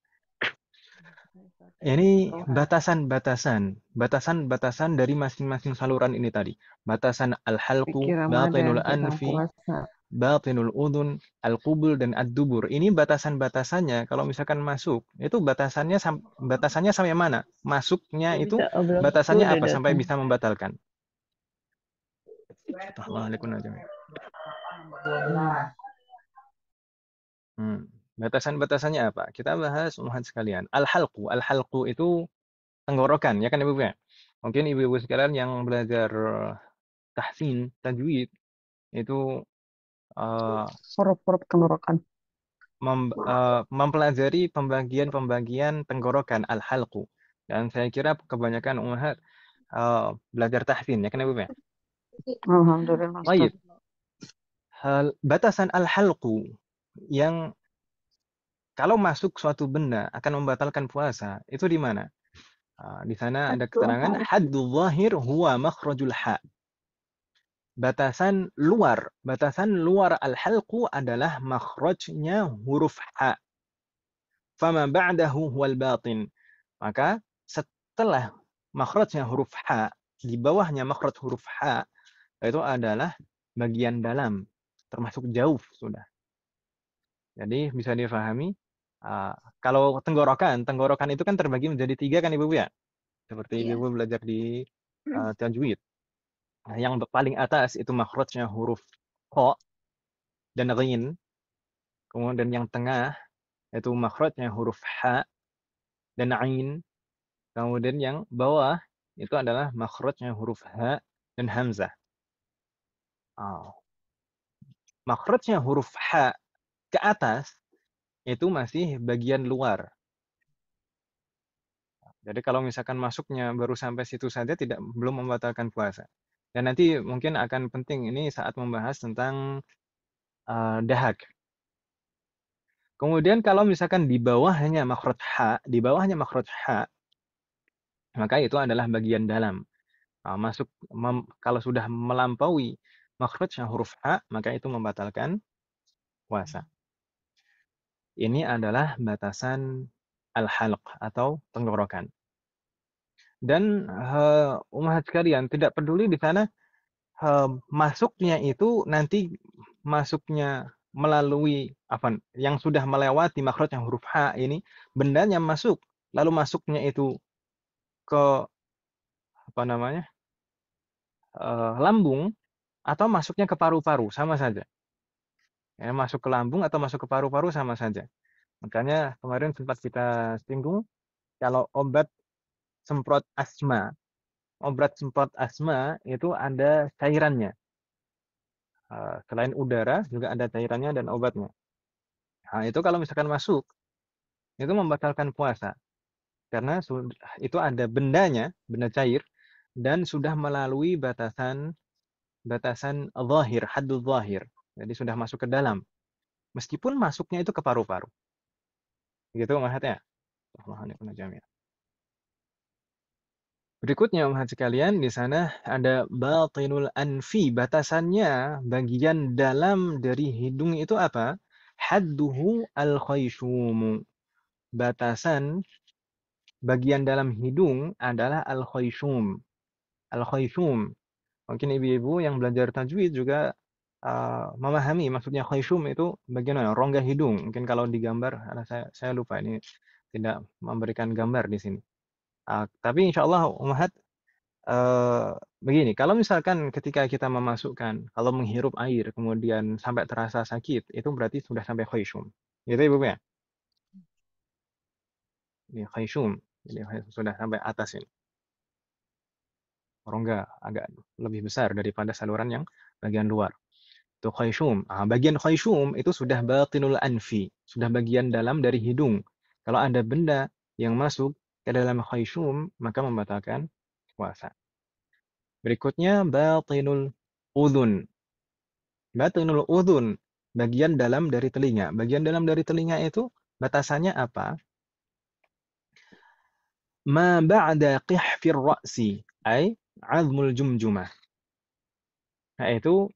Ini batasan-batasan dari masing-masing saluran ini tadi. Batasan al-halqu, Pikir Ramadan batinul tentang anfi, puasa. batinul udhun, al-qubul dan ad-dubur. Ini batasan-batasannya kalau misalkan masuk, itu batasannya sampai mana? Masuknya Gak itu bisa obrolan tuh batasannya udah apa sampai datang. bisa membatalkan? Assalamualaikum jami'an. Hmm. Batasan-batasannya apa? Kita bahas umat sekalian. Al-halqu itu tenggorokan, ya kan Ibu ya? Mungkin ibu-ibu sekalian yang belajar tahsin, tajwid, itu uh, Huruf-huruf tenggorokan. mempelajari pembagian-pembagian tenggorokan al-halqu. Dan saya kira kebanyakan umat belajar tahsin, ya kan Ibu ya? Alhamdulillah Ustaz. Baik, batasan al-halqu yang kalau masuk suatu benda akan membatalkan puasa, itu di mana? Di sana ada keterangan haddul zahir huwa makhrajul ha. Batasan luar al-halqu adalah makhrajnya huruf ha. Fama ba'dahu huwal batin. Maka setelah makhrajnya huruf ha, di bawahnya makhraj huruf ha, itu adalah bagian dalam, termasuk jauh sudah. Jadi bisa difahami, kalau tenggorokan itu kan terbagi menjadi 3 kan Ibu ya? Seperti Iya. Ibu belajar di tajwid. Nah, yang paling atas itu makhrajnya huruf kha dan ghin. Kemudian yang tengah itu makhrajnya huruf ha dan ain. Kemudian yang bawah itu adalah makhrajnya huruf ha dan hamzah. Makhrajnya huruf ha ke atas itu masih bagian luar. Jadi kalau misalkan masuknya baru sampai situ saja belum membatalkan puasa. Dan nanti mungkin akan penting ini saat membahas tentang dahak. Kemudian kalau misalkan di bawahnya makhraj ha, maka itu adalah bagian dalam. Kalau sudah melampaui makhrajnya huruf ha, maka itu membatalkan puasa. Ini adalah batasan al-halq atau tenggorokan. Dan umat sekalian, tidak peduli di sana masuknya itu nanti masuknya melalui apa yang sudah melewati makhraj yang huruf H ini, bendanya masuk, lalu masuknya itu ke apa namanya lambung atau masuknya ke paru-paru sama saja. Ya, masuk ke lambung atau masuk ke paru-paru sama saja. Makanya kemarin sempat kita singgung kalau obat semprot asma itu ada cairannya. Selain udara juga ada cairannya dan obatnya. Nah, itu kalau misalkan masuk, itu membatalkan puasa. Karena itu ada bendanya, benda cair, dan sudah melalui batasan zahir, haddul zahir. Jadi sudah masuk ke dalam. Meskipun masuknya itu ke paru-paru. Gitu maksudnya. Berikutnya umat sekalian, di sana ada batinul anfi. Batasannya, bagian dalam dari hidung itu apa? Hadduhu al-khaysyumu. Batasan bagian dalam hidung adalah al-khaysyum. Al-khaysyum. Mungkin ibu-ibu yang belajar tajwid juga memahami maksudnya khaysyum itu bagian mana? Rongga hidung. Mungkin kalau digambar, saya lupa ini tidak memberikan gambar di sini. Tapi insya Allah umat begini, kalau misalkan ketika kita memasukkan, kalau menghirup air kemudian sampai terasa sakit, itu berarti sudah sampai khaysyum. Gitu Ibu ya? Ini khaysyum. Ini sudah sampai atas ini. Rongga agak lebih besar daripada saluran yang bagian luar. Itu khayshum. Bagian khayshum itu sudah batinul anfi, sudah bagian dalam dari hidung. Kalau ada benda yang masuk ke dalam khayshum, maka membatalkan puasa. Berikutnya batinul udhun. Batinul udhun, bagian dalam dari telinga. Bagian dalam dari telinga itu batasannya apa? Ma ba'da qihfir ra'si, ay azmul jumjumah. Yaitu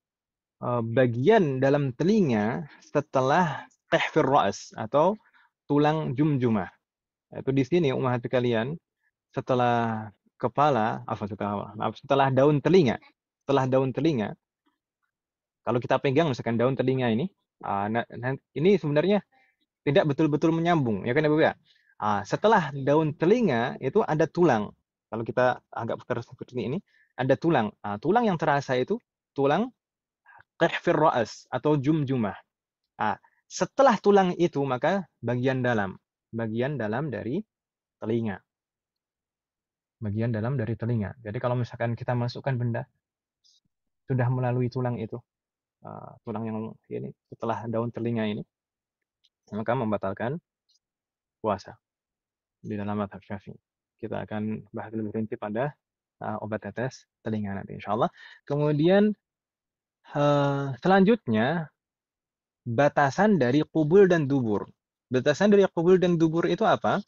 bagian dalam telinga setelah qihfir ra's atau tulang jumjumah. Itu di sini umat kalian setelah kepala, setelah daun telinga. Setelah daun telinga, kalau kita pegang misalkan daun telinga ini, ini sebenarnya tidak betul-betul menyambung, ya kan Ibu ya? Setelah daun telinga itu ada tulang. Kalau kita agak putar seperti ini, ada tulang. Tulang yang terasa itu tulang qihfir ra's atau jumjumah. Ah, Setelah tulang itu maka bagian dalam dari telinga, bagian dalam dari telinga. Jadi kalau misalkan kita masukkan benda sudah melalui tulang itu, tulang yang ini setelah daun telinga ini, maka membatalkan puasa di dalam mazhab Syafi'i. Kita akan bahas lebih rinci pada obat tetes telinga nanti insya Allah. Kemudian selanjutnya batasan dari kubul dan dubur. Batasan dari kubul dan dubur itu apa?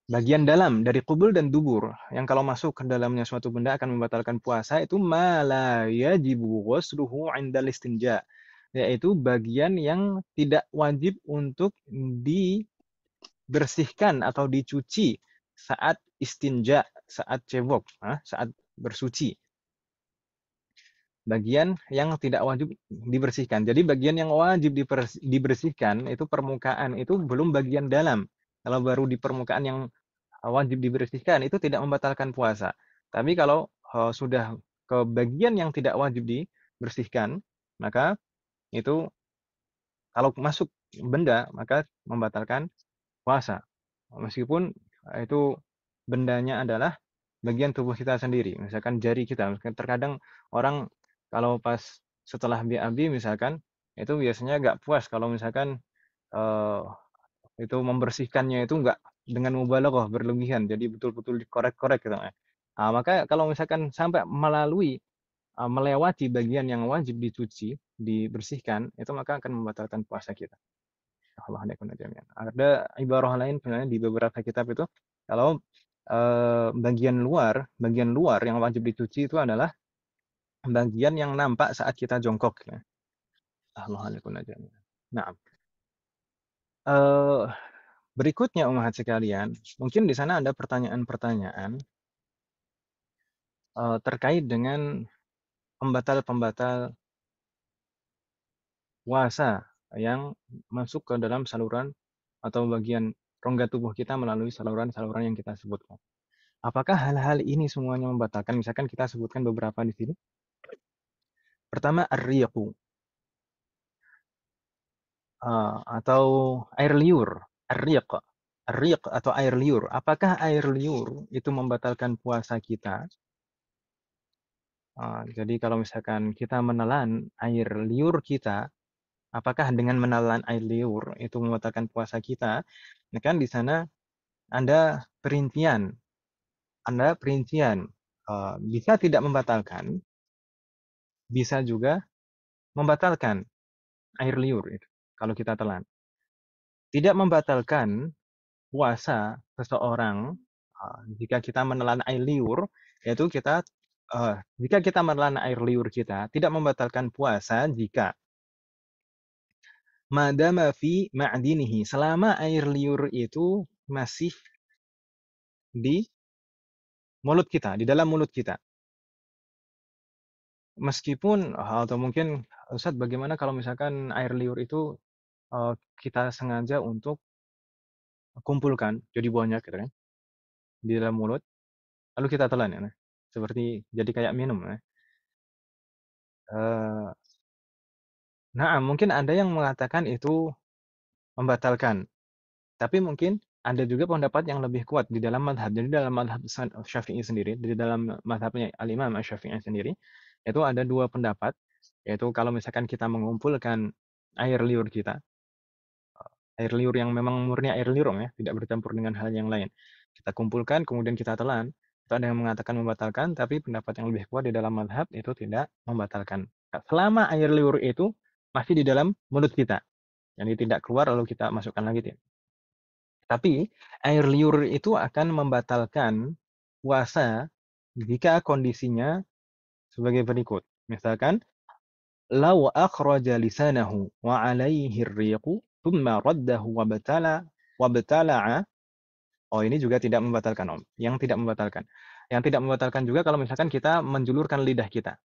Bagian dalam dari kubul dan dubur yang kalau masuk ke dalamnya suatu benda akan membatalkan puasa itu mala yajibu ghusluhu 'indal istinja, yaitu bagian yang tidak wajib untuk dibersihkan atau dicuci saat istinja, saat cebok, saat bersuci. Bagian yang tidak wajib dibersihkan. Jadi bagian yang wajib dibersihkan itu permukaan, itu belum bagian dalam. Kalau baru di permukaan yang wajib dibersihkan itu tidak membatalkan puasa. Tapi kalau sudah ke bagian yang tidak wajib dibersihkan, maka itu kalau masuk benda maka membatalkan puasa. Meskipun itu bendanya adalah bagian tubuh kita sendiri, misalkan jari kita. Terkadang orang kalau pas setelah BAB misalkan itu biasanya nggak puas kalau misalkan eh, itu membersihkannya itu enggak dengan mubalaghah berlebihan, jadi betul-betul dikorek-korek gitu. Maka kalau misalkan sampai melewati bagian yang wajib dicuci, dibersihkan, itu maka akan membatalkan puasa kita. Allah jami'an. Ada ibarah lain sebenarnya di beberapa kitab itu kalau bagian luar yang wajib dicuci itu adalah bagian yang nampak saat kita jongkok. Ya. Allah jami'an. Nah, eh, berikutnya umat sekalian, mungkin di sana ada pertanyaan-pertanyaan terkait dengan pembatal-pembatal puasa yang masuk ke dalam saluran atau bagian rongga tubuh kita melalui saluran-saluran yang kita sebutkan. Apakah hal-hal ini semuanya membatalkan? Misalkan kita sebutkan beberapa di sini. Pertama, ar-riqu, atau air liur. Ar-riq. Ar-riq atau air liur. Apakah air liur itu membatalkan puasa kita? Jadi kalau misalkan kita menelan air liur kita, apakah dengan menelan air liur itu membatalkan puasa kita? Nah, kan di sana ada perincian. Ada perincian. Bisa tidak membatalkan, bisa juga membatalkan air liur itu kalau kita telan. Tidak membatalkan puasa seseorang jika kita menelan air liur, yaitu jika kita menelan air liur kita tidak membatalkan puasa jika madama fi ma'dinihi, selama air liur itu masih di mulut kita, di dalam mulut kita. Meskipun atau mungkin Ustaz, bagaimana kalau misalkan air liur itu kita sengaja untuk kumpulkan jadi banyak gitu kan di dalam mulut, lalu kita telan ya. Nah. Seperti jadi kayak minum ya. Eh, nah, mungkin ada yang mengatakan itu membatalkan. Tapi mungkin ada juga pendapat yang lebih kuat di dalam madhab. Jadi dalam madhab Syafi'i sendiri, di dalam madhabnya Al-Imam Syafi'i sendiri, itu ada dua pendapat, yaitu kalau misalkan kita mengumpulkan air liur kita, air liur yang memang murni air liur ya, tidak bercampur dengan hal yang lain. Kita kumpulkan, kemudian kita telan. Itu ada yang mengatakan membatalkan, tapi pendapat yang lebih kuat di dalam madhab itu tidak membatalkan. Selama air liur itu masih di dalam mulut kita, jadi tidak keluar lalu kita masukkan lagi. Tapi air liur itu akan membatalkan puasa jika kondisinya sebagai berikut. Misalkan, lau akhraja lisanahu wa alaihi riqu thumma raddahu wabtala'a. Oh, ini juga tidak membatalkan, Om. Yang tidak membatalkan. Yang tidak membatalkan juga kalau misalkan kita menjulurkan lidah kita.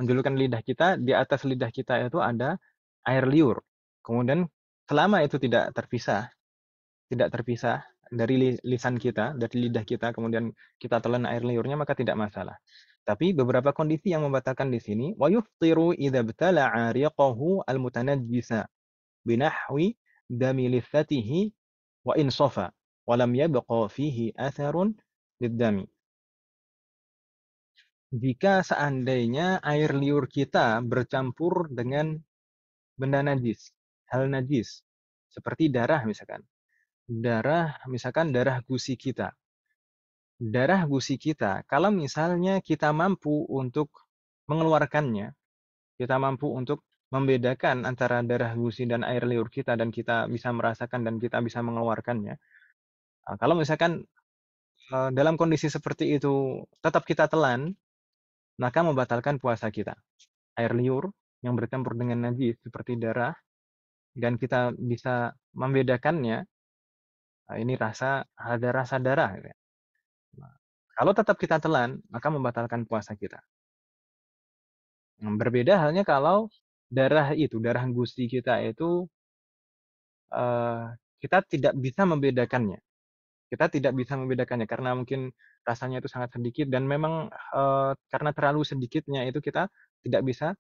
Menjulurkan lidah kita, di atas lidah kita itu ada air liur. Kemudian selama itu tidak terpisah dari lisan kita, dari lidah kita, kemudian kita telan air liurnya, maka tidak masalah. Tapi beberapa kondisi yang membatalkan di sini, wa yuftiru idza btala'a riqahu al-mutanajjisa binahwi dami lithatihi wa in safa wa lam yabqa fihi atharun liddami. Jika seandainya air liur kita bercampur dengan benda najis, hal najis, seperti darah misalkan. Misalkan darah gusi kita. Darah gusi kita, kalau misalnya kita mampu untuk mengeluarkannya, kita mampu untuk membedakan antara darah gusi dan air liur kita, dan kita bisa merasakan dan kita bisa mengeluarkannya. Kalau misalkan dalam kondisi seperti itu tetap kita telan, maka membatalkan puasa kita. Air liur yang bercampur dengan najis seperti darah, dan kita bisa membedakannya, ini ada rasa darah. Nah, kalau tetap kita telan, maka membatalkan puasa kita. Berbeda halnya kalau darah gusi kita itu eh, kita tidak bisa membedakannya. Kita tidak bisa membedakannya karena mungkin rasanya itu sangat sedikit, dan memang karena terlalu sedikitnya itu kita tidak bisa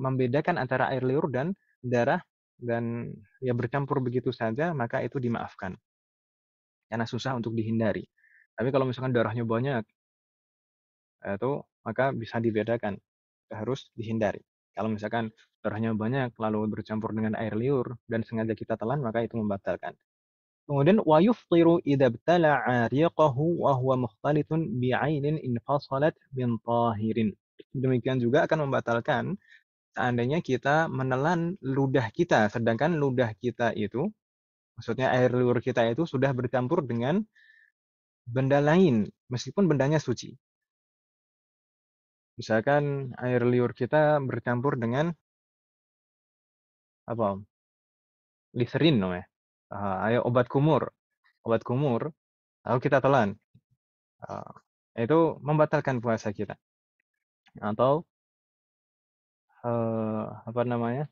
membedakan antara air liur dan darah, dan ya bercampur begitu saja, maka itu dimaafkan karena susah untuk dihindari. Tapi kalau misalkan darahnya banyak, itu maka bisa dibedakan, harus dihindari. Kalau misalkan darahnya banyak lalu bercampur dengan air liur dan sengaja kita telan, maka itu membatalkan. Kemudian wa yuftiru idza ibtala'a riqahu wa huwa mukhtalitun bi'ainin infasalat min tahirin. Demikian juga akan membatalkan seandainya kita menelan ludah kita, sedangkan ludah kita itu, maksudnya air liur kita itu sudah bercampur dengan benda lain, meskipun bendanya suci. Misalkan air liur kita bercampur dengan apa? Listerin namanya. Ayo obat kumur, lalu kita telan. Ah, itu membatalkan puasa kita. Atau apa namanya?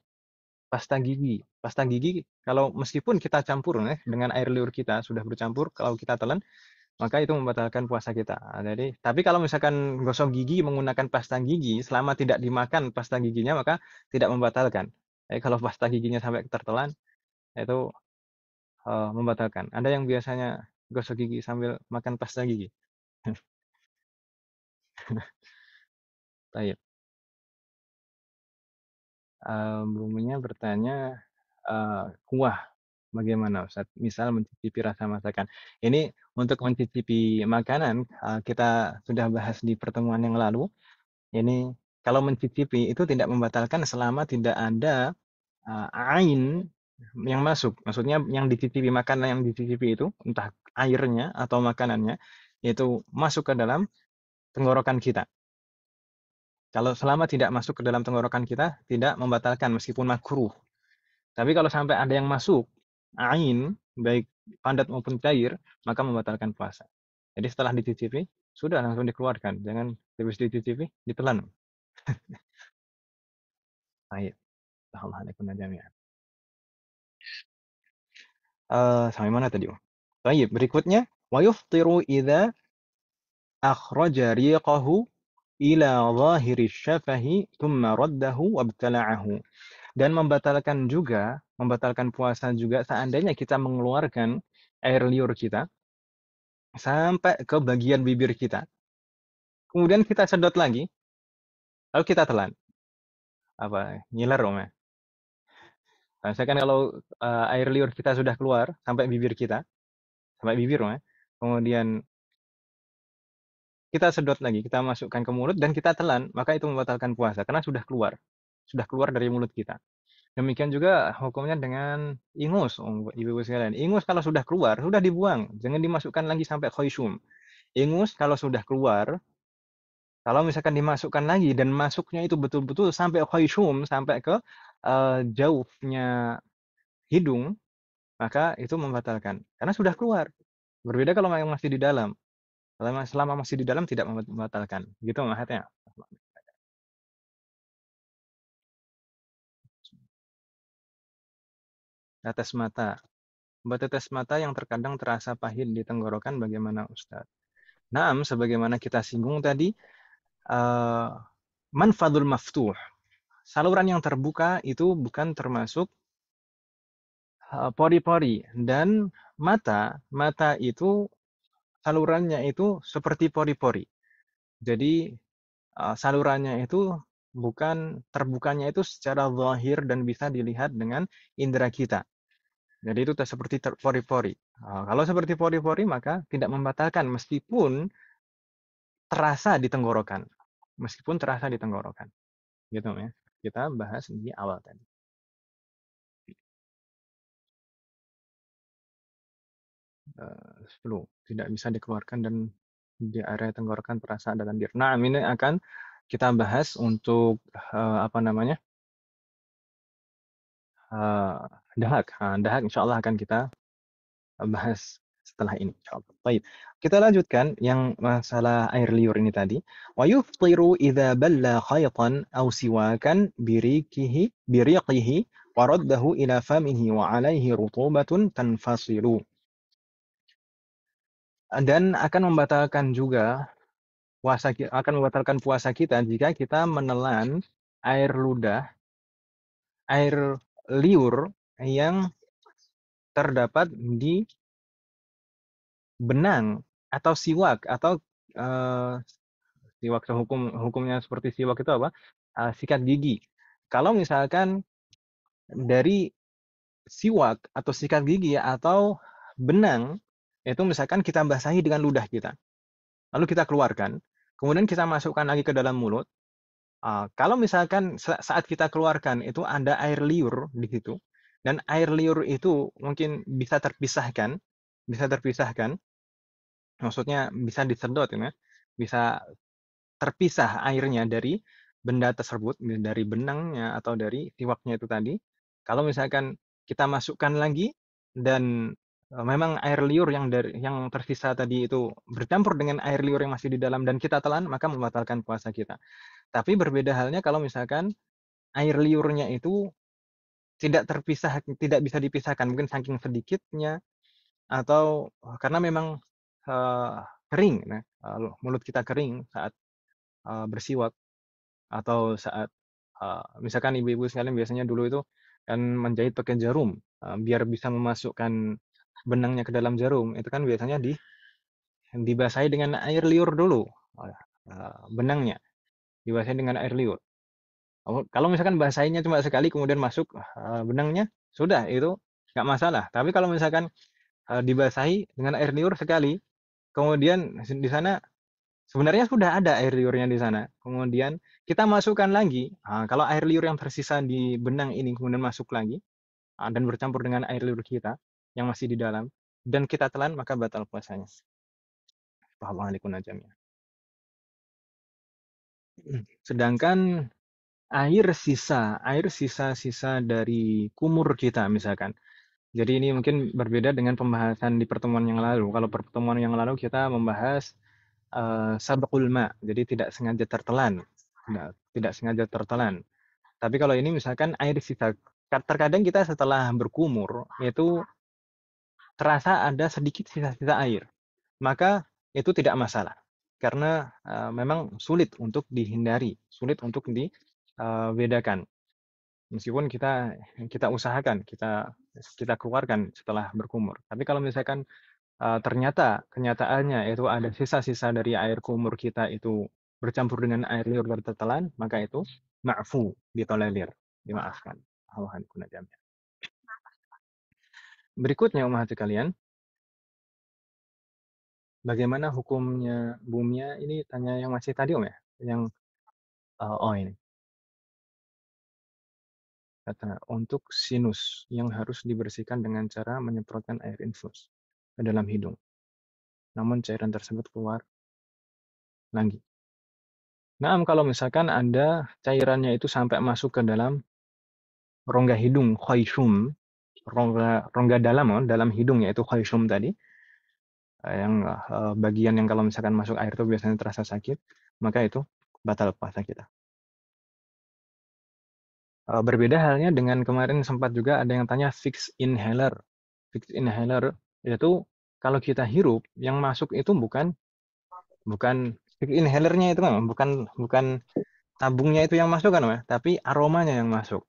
Pasta gigi. Pasta gigi kalau meskipun kita campur dengan air liur kita sudah bercampur, kalau kita telan maka itu membatalkan puasa kita. Jadi, tapi kalau misalkan gosok gigi menggunakan pasta gigi, selama tidak dimakan pasta giginya, maka tidak membatalkan. Jadi kalau pasta giginya sampai tertelan, itu membatalkan. Ada yang biasanya gosok gigi sambil makan pasta gigi. Baik. Bumunya bertanya, kuah bagaimana Ustaz? Misal mencicipi rasa masakan. Ini untuk mencicipi makanan, kita sudah bahas di pertemuan yang lalu. Ini kalau mencicipi itu tidak membatalkan selama tidak ada ain yang masuk. Maksudnya yang dicicipi, makanan yang dicicipi itu, entah airnya atau makanannya, itu masuk ke dalam tenggorokan kita. Kalau selama tidak masuk ke dalam tenggorokan kita, tidak membatalkan meskipun makruh. Tapi kalau sampai ada yang masuk, ain, baik padat maupun cair, maka membatalkan puasa. Jadi setelah dicicipi, sudah langsung dikeluarkan. Jangan habis dicicipi, ditelan. Baik. Alhamdulillah jami'an. Sampai mana tadi? Baik, berikutnya. Wa yuftiru idza akhraja riqahu ila zahiri syafahi thumma raddahu wabtala'ahu. Dan membatalkan puasa juga seandainya kita mengeluarkan air liur kita sampai ke bagian bibir kita. Kemudian kita sedot lagi, lalu kita telan. Apa? Ngiler dong ya. Nah, saya kan kalau air liur kita sudah keluar sampai bibir kita, sampai bibir ya. Kemudian kita sedot lagi, kita masukkan ke mulut dan kita telan, maka itu membatalkan puasa karena sudah keluar dari mulut kita. Demikian juga hukumnya dengan ingus, ibu-ibu sekalian. Ingus kalau sudah keluar, sudah dibuang, jangan dimasukkan lagi sampai khoisyum. Ingus kalau sudah keluar, kalau misalkan dimasukkan lagi dan masuknya itu betul-betul sampai khoisyum, sampai ke jauhnya hidung, maka itu membatalkan karena sudah keluar. Berbeda kalau yang masih di dalam. Selama masih di dalam tidak membatalkan. Gitu maksudnya. Tetes mata. Tetes mata yang terkadang terasa pahit di tenggorokan bagaimana Ustaz? Naam, sebagaimana kita singgung tadi, uh, manfadul maftuh. Saluran yang terbuka itu bukan termasuk pori-pori. Dan mata itu salurannya itu seperti pori-pori. Jadi salurannya itu bukan terbukanya itu secara zahir dan bisa dilihat dengan indera kita. Jadi itu seperti pori-pori. Kalau seperti pori-pori maka tidak membatalkan meskipun terasa di tenggorokan. Meskipun terasa di tenggorokan. Gitu ya. Kita bahas di awal tadi. Flu tidak bisa dikeluarkan dan di area tenggorokan terasa ada lendir. Nah, ini akan kita bahas untuk apa namanya? Dahak. Dahak insya Allah akan kita bahas setelah ini insyaallah. Baik. Kita lanjutkan yang masalah air liur ini tadi. Wa yuftiru idza balla khaytan aw siwakan biriqihi wa raddahu ila famihi wa alaihi rutubatun tanfasilu. Dan akan membatalkan juga puasa kita jika kita menelan air ludah, air liur yang terdapat di benang atau siwak atau eh, siwak hukumnya seperti siwak itu apa? Sikat gigi. Kalau misalkan dari siwak atau sikat gigi atau benang itu misalkan kita basahi dengan ludah kita, lalu kita keluarkan, kemudian kita masukkan lagi ke dalam mulut. Kalau misalkan saat kita keluarkan itu ada air liur di situ, dan air liur itu mungkin bisa terpisahkan, maksudnya bisa disedot ya, bisa terpisah airnya dari benda tersebut, dari benangnya atau dari siwaknya itu tadi. Kalau misalkan kita masukkan lagi dan memang air liur yang tersisa tadi itu bercampur dengan air liur yang masih di dalam dan kita telan, maka membatalkan puasa kita. Tapi berbeda halnya kalau misalkan air liurnya itu tidak bisa dipisahkan, mungkin saking sedikitnya atau karena memang eh, kering, nah, mulut kita kering saat bersiwak atau saat misalkan ibu-ibu sekalian biasanya dulu itu kan menjahit pakai jarum biar bisa memasukkan benangnya ke dalam jarum itu kan biasanya dibasahi dengan air liur dulu benangnya dibasahi dengan air liur. Kalau misalkan basahinya cuma sekali kemudian masuk benangnya sudah itu nggak masalah. Tapi kalau misalkan dibasahi dengan air liur sekali kemudian di sana sebenarnya sudah ada air liurnya di sana. Kemudian kita masukkan lagi. Kalau air liur yang tersisa di benang ini kemudian masuk lagi dan bercampur dengan air liur kita yang masih di dalam dan kita telan maka batal puasanya. Alaikum najamnya. Sedangkan air sisa-sisa dari kumur kita misalkan. Jadi ini mungkin berbeda dengan pembahasan di pertemuan yang lalu. Kalau pertemuan yang lalu kita membahas sabqul ma, jadi tidak sengaja tertelan. Tidak sengaja tertelan. Tapi kalau ini misalkan air sisa, terkadang kita setelah berkumur itu terasa ada sedikit sisa-sisa air. Maka itu tidak masalah. Karena memang sulit untuk dihindari, sulit untuk dibedakan. Meskipun kita usahakan, kita kita keluarkan setelah berkumur. Tapi kalau misalkan ternyata kenyataannya itu ada sisa-sisa dari air kumur kita itu bercampur dengan air liur dan tertelan, maka itu ma'fu, ditolerir, dimaafkan. Allahan kuna jamnya. Berikutnya umat kalian, bagaimana hukumnya bumia? Ini tanya yang masih tadi Om ya, yang oh ini kata untuk sinus yang harus dibersihkan dengan cara menyemprotkan air infus ke dalam hidung. Namun cairan tersebut keluar lagi. Nah, kalau misalkan ada cairannya itu sampai masuk ke dalam rongga hidung, khaysum, rongga dalam, dalam hidung yaitu khaysum tadi, yang bagian yang kalau misalkan masuk air itu biasanya terasa sakit, maka itu batal puasa kita. Berbeda halnya dengan kemarin sempat juga ada yang tanya fixed inhaler. Fixed inhaler itu kalau kita hirup yang masuk itu bukan fixed inhalernya itu kan bukan bukan tabungnya itu yang masuk kan, tapi aromanya yang masuk.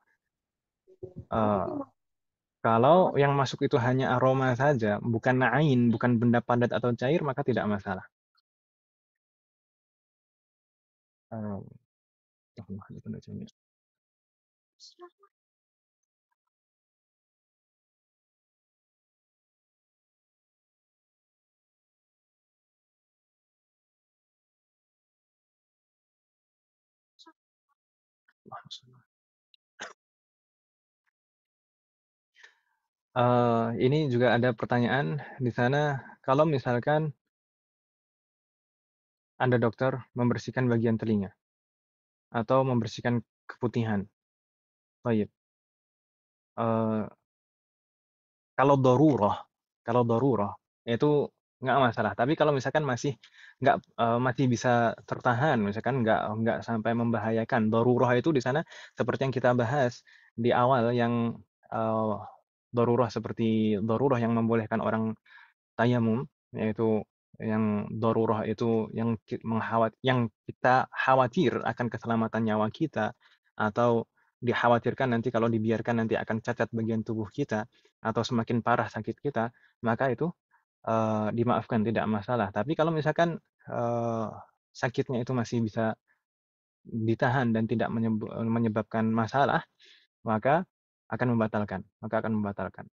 Eh, Kalau yang masuk itu hanya aroma saja, bukan nain, bukan benda padat atau cair, maka tidak masalah. Eh, ini juga ada pertanyaan di sana, kalau misalkan Anda dokter membersihkan bagian telinga atau membersihkan keputihan, baik. Eh, kalau darurah itu nggak masalah. Tapi kalau misalkan masih bisa tertahan, misalkan nggak sampai membahayakan. Darurah itu di sana seperti yang kita bahas di awal yang eh, darurah seperti darurah yang membolehkan orang tayamum, yaitu yang darurah itu yang kita khawatir akan keselamatan nyawa kita, atau dikhawatirkan nanti kalau dibiarkan nanti akan cacat bagian tubuh kita atau semakin parah sakit kita, maka itu dimaafkan, tidak masalah. Tapi kalau misalkan eh, sakitnya itu masih bisa ditahan dan tidak menyebabkan masalah, maka akan membatalkan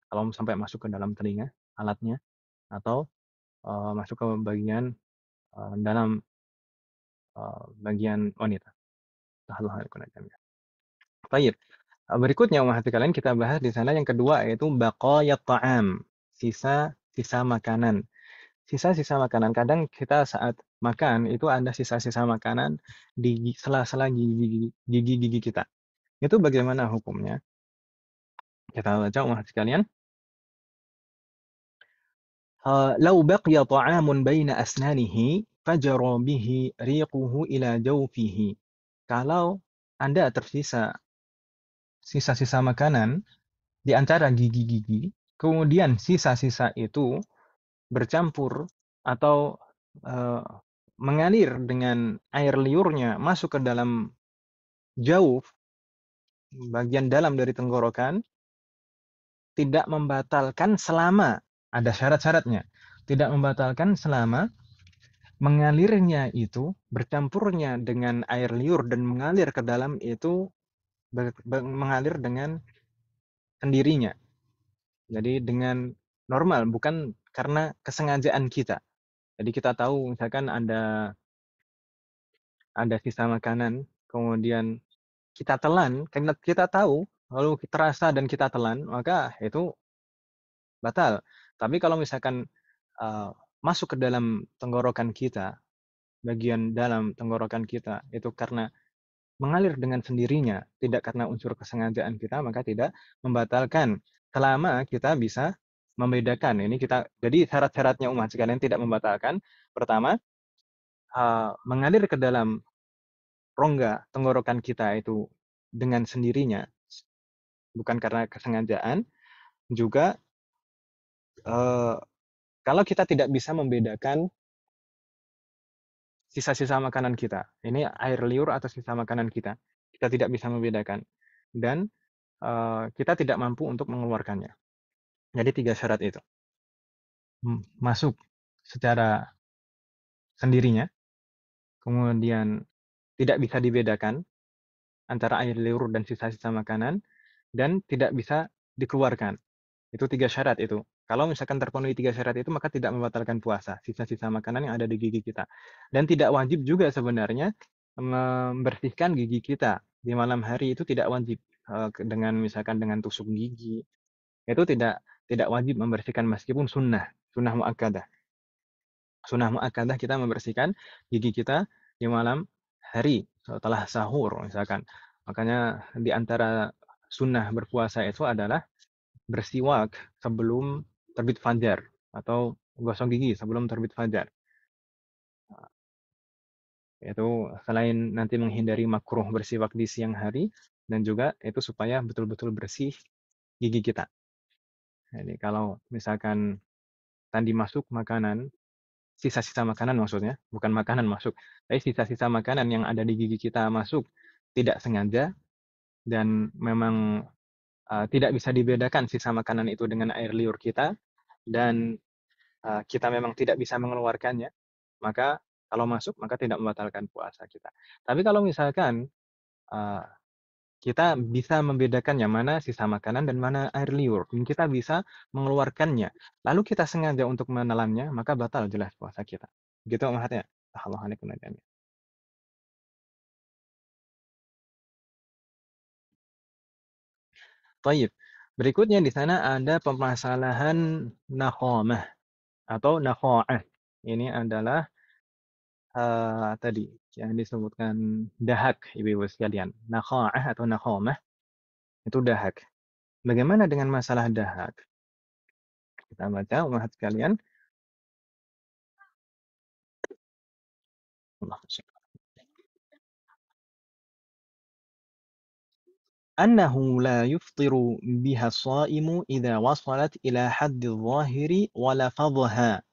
kalau sampai masuk ke dalam telinga alatnya, atau masuk ke bagian dalam bagian wanita. Baik. Berikutnya hati kalian kita bahas di sana yang kedua yaitu baqayat ta'am, sisa-sisa makanan. Sisa-sisa makanan, kadang kita saat makan itu ada sisa-sisa makanan di sela-sela gigi-gigi kita. Itu bagaimana hukumnya? Kita baca hati kalian. لو بقي طعام بين أسنانه فجر به ريقه إلى جوفه. Kalau Anda tersisa sisa-sisa makanan di antara gigi-gigi, kemudian sisa-sisa itu bercampur atau eh, mengalir dengan air liurnya masuk ke dalam jauh bagian dalam dari tenggorokan, tidak membatalkan selama ada syarat-syaratnya. Tidak membatalkan selama mengalirnya itu, bercampurnya dengan air liur dan mengalir ke dalam itu mengalir dengan sendirinya. Jadi dengan normal, bukan karena kesengajaan kita. Jadi kita tahu misalkan ada sisa makanan, kemudian kita telan, karena kita tahu, lalu terasa dan kita telan, maka itu batal. Tapi kalau misalkan uh, masuk ke dalam tenggorokan kita, bagian dalam tenggorokan kita, itu karena mengalir dengan sendirinya, tidak karena unsur kesengajaan kita, maka tidak membatalkan. Selama kita bisa membedakan. Jadi syarat-syaratnya umat sekalian tidak membatalkan. Pertama, mengalir ke dalam rongga tenggorokan kita itu dengan sendirinya, bukan karena kesengajaan. Juga eh, kalau kita tidak bisa membedakan sisa-sisa makanan kita, ini air liur atau sisa makanan kita tidak bisa membedakan, dan kita tidak mampu untuk mengeluarkannya. Jadi 3 syarat itu. Masuk secara sendirinya, kemudian tidak bisa dibedakan antara air liur dan sisa-sisa makanan, dan tidak bisa dikeluarkan. Itu 3 syarat itu. Kalau misalkan terpenuhi 3 syarat itu, maka tidak membatalkan puasa, sisa-sisa makanan yang ada di gigi kita. Dan tidak wajib juga sebenarnya membersihkan gigi kita. Di malam hari itu tidak wajib. Dengan misalkan dengan tusuk gigi, itu tidak wajib membersihkan meskipun sunnah muakkadah. Sunnah muakkadah kita membersihkan gigi kita di malam hari setelah sahur misalkan. Makanya di antara sunnah berpuasa itu adalah bersiwak sebelum terbit fajar atau gosok gigi sebelum terbit fajar. Itu selain nanti menghindari makruh bersiwak di siang hari dan juga itu supaya betul-betul bersih gigi kita. Jadi kalau misalkan tadi masuk makanan, sisa-sisa makanan maksudnya, bukan makanan masuk, tapi sisa-sisa makanan yang ada di gigi kita masuk tidak sengaja dan memang tidak bisa dibedakan sisa makanan itu dengan air liur kita dan kita memang tidak bisa mengeluarkannya, maka kalau masuk maka tidak membatalkan puasa kita. Tapi kalau misalkan uh, kita bisa membedakannya mana sisa makanan dan mana air liur, dan kita bisa mengeluarkannya, lalu kita sengaja untuk menelannya, maka batal jelas puasa kita. Gitu maksudnya. Allah alaikum najami. Taib. Berikutnya di sana ada permasalahan nakhamah atau nakha'ah. Ini adalah tadi yang disebutkan dahak, ibu-ibu sekalian. Nakha'ah atau nakhamah itu dahak. Bagaimana dengan masalah dahak? Kita baca umat sekalian. Allah أنه لا يفطر بها الصائم إذا وصلت إلى حد الظاهر ولفظها.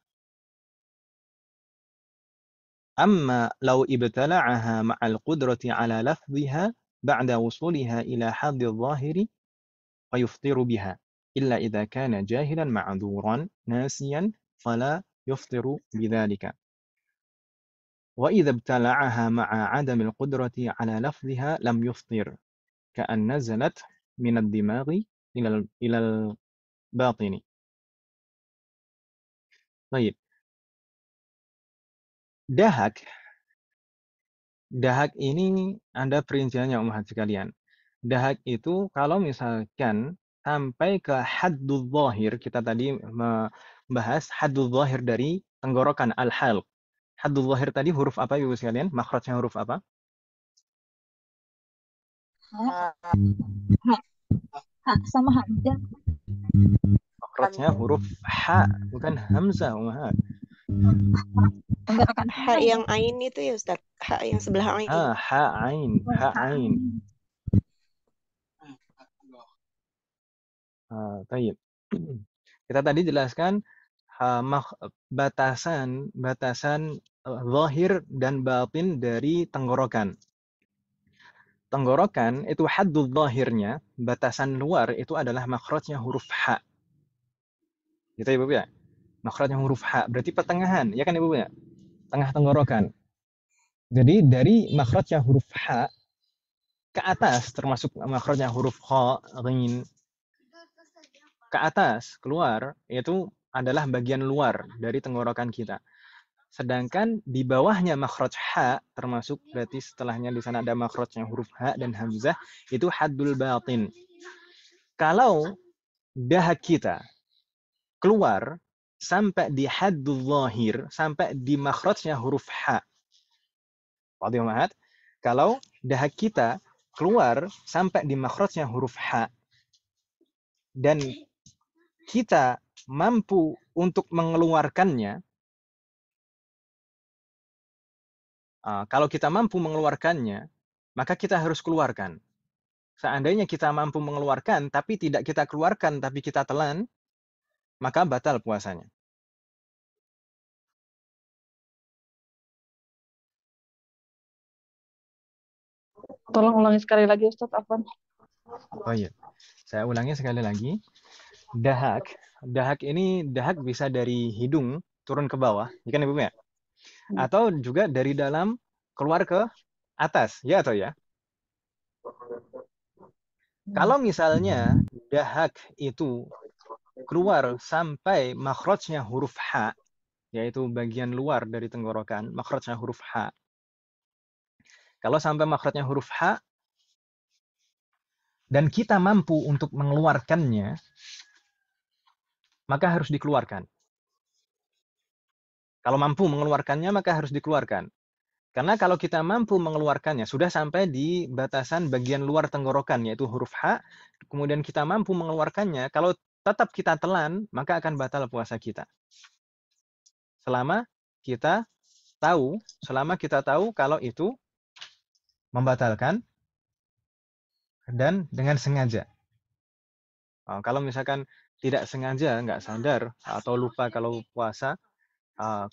أما لو ابتلعها مع القدرة على لفظها بعد وصولها إلى حد الظاهر فيفطر بها إلا إذا كان جاهلا معذورا ناسيا فلا يفطر بذلك. وإذا ابتلعها مع عدم القدرة على لفظها لم يفطر كأن نزلت من الدماغ إلى الباطن. طيب. Dahak. Dahak ini ada perinciannya umat sekalian. Dahak itu kalau misalkan sampai ke haddul zahir, kita tadi membahas haddul zahir dari tenggorokan al-halq. Haddul zahir tadi huruf apa ibu sekalian? Makhrajnya huruf apa? Hak sama hamzah. Makhrajnya huruf ha, bukan hamzah umat. Tenggorokan Hak yang ain itu ya Ustaz. Hak yang sebelah ain. Ha ain, ha ain. Baik. Kita tadi jelaskan batasan zahir dan batin dari tenggorokan. Tenggorokan itu haddul zahirnya, batasan luar itu adalah makhrajnya huruf ha. Gitu Ibu ya. Makhrajnya huruf ha, berarti pertengahan, ya kan Ibu ya? Tengah tenggorokan. Jadi dari makhrajnya huruf ha ke atas termasuk makhrajnya huruf kha, ghin, ke atas keluar itu adalah bagian luar dari tenggorokan kita. Sedangkan di bawahnya makhraj ha termasuk berarti setelahnya di sana ada makhrajnya huruf ha dan hamzah itu haddul batin. Kalau dahak kita keluar sampai di haddul zahir, sampai di makhrajnya huruf ha. Wadih mahat. Kalau dahak kita keluar sampai di makhrajnya huruf ha dan kita mampu untuk mengeluarkannya, kalau kita mampu mengeluarkannya, maka kita harus keluarkan. Seandainya kita mampu mengeluarkan, tapi tidak kita keluarkan, tapi kita telan, maka batal puasanya. Tolong ulangi sekali lagi Ustaz, Afwan. Oh iya, saya ulangi sekali lagi. Dahak ini bisa dari hidung turun ke bawah, ya kan Ibu ya? Atau juga dari dalam keluar ke atas, ya atau ya? Kalau misalnya dahak itu keluar sampai makhrajnya huruf H, yaitu bagian luar dari tenggorokan, makhrajnya huruf H. Kalau sampai makhrajnya huruf H, dan kita mampu untuk mengeluarkannya, maka harus dikeluarkan. Kalau mampu mengeluarkannya, maka harus dikeluarkan. Karena kalau kita mampu mengeluarkannya, sudah sampai di batasan bagian luar tenggorokan, yaitu huruf H, kemudian kita mampu mengeluarkannya, kalau tetap kita telan, maka akan batal puasa kita. Selama kita tahu kalau itu membatalkan dan dengan sengaja. Kalau misalkan tidak sengaja, nggak sadar, atau lupa kalau puasa,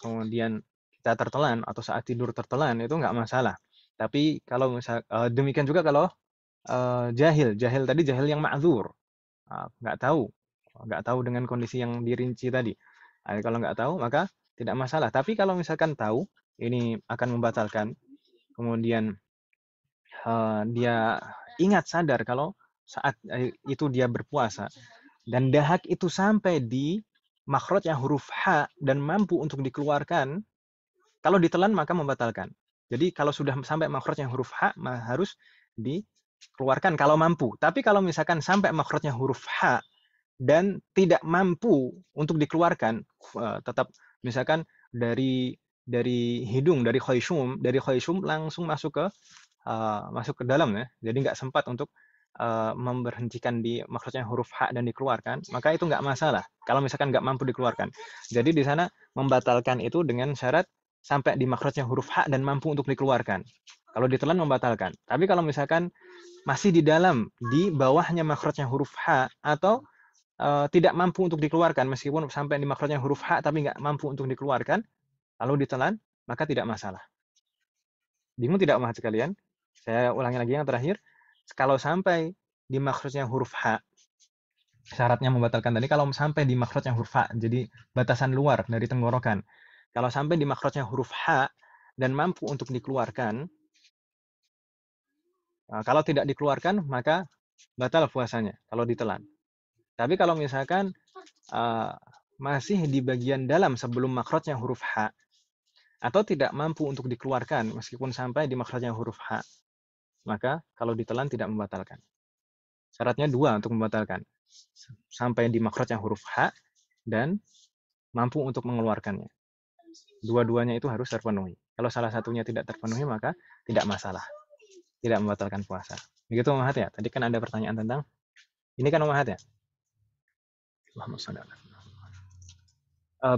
kemudian kita tertelan atau saat tidur tertelan, itu nggak masalah. Tapi kalau demikian juga kalau jahil tadi jahil yang ma'dzur, nggak tahu dengan kondisi yang dirinci tadi. Kalau nggak tahu maka tidak masalah. Tapi kalau misalkan tahu ini akan membatalkan, kemudian dia ingat sadar kalau saat itu dia berpuasa dan dahak itu sampai di makhrajnya huruf H dan mampu untuk dikeluarkan, kalau ditelan maka membatalkan. Jadi kalau sudah sampai makhrajnya huruf H harus dikeluarkan kalau mampu. Tapi kalau misalkan sampai makhrajnya huruf H dan tidak mampu untuk dikeluarkan, tetap misalkan dari hidung, dari khayshum langsung masuk ke dalam ya. Jadi nggak sempat untuk memberhentikan di makhrajnya huruf H dan dikeluarkan, maka itu nggak masalah. Kalau misalkan nggak mampu dikeluarkan. Jadi di sana membatalkan itu dengan syarat sampai di makhrajnya huruf H dan mampu untuk dikeluarkan. Kalau ditelan membatalkan. Tapi kalau misalkan masih di bawahnya makhrajnya huruf H atau tidak mampu untuk dikeluarkan meskipun sampai di makhrajnya huruf H tapi nggak mampu untuk dikeluarkan, lalu ditelan, maka tidak masalah. Bingung tidak mahasiswa sekalian? Saya ulangi lagi yang terakhir. Kalau sampai di makhrajnya huruf H, syaratnya membatalkan tadi kalau sampai di makhrajnya huruf H, jadi batasan luar dari tenggorokan. Kalau sampai di makhrajnya huruf H dan mampu untuk dikeluarkan, kalau tidak dikeluarkan maka batal puasanya kalau ditelan. Tapi kalau misalkan masih di bagian dalam sebelum makhrajnya huruf H atau tidak mampu untuk dikeluarkan meskipun sampai di makhrajnya huruf H, maka kalau ditelan tidak membatalkan. Syaratnya dua untuk membatalkan. Sampai di makhrajnya huruf H dan mampu untuk mengeluarkannya. Dua-duanya itu harus terpenuhi. Kalau salah satunya tidak terpenuhi maka tidak masalah. Tidak membatalkan puasa. Begitu Mahat ya. Tadi kan ada pertanyaan tentang ini kan Mahat ya.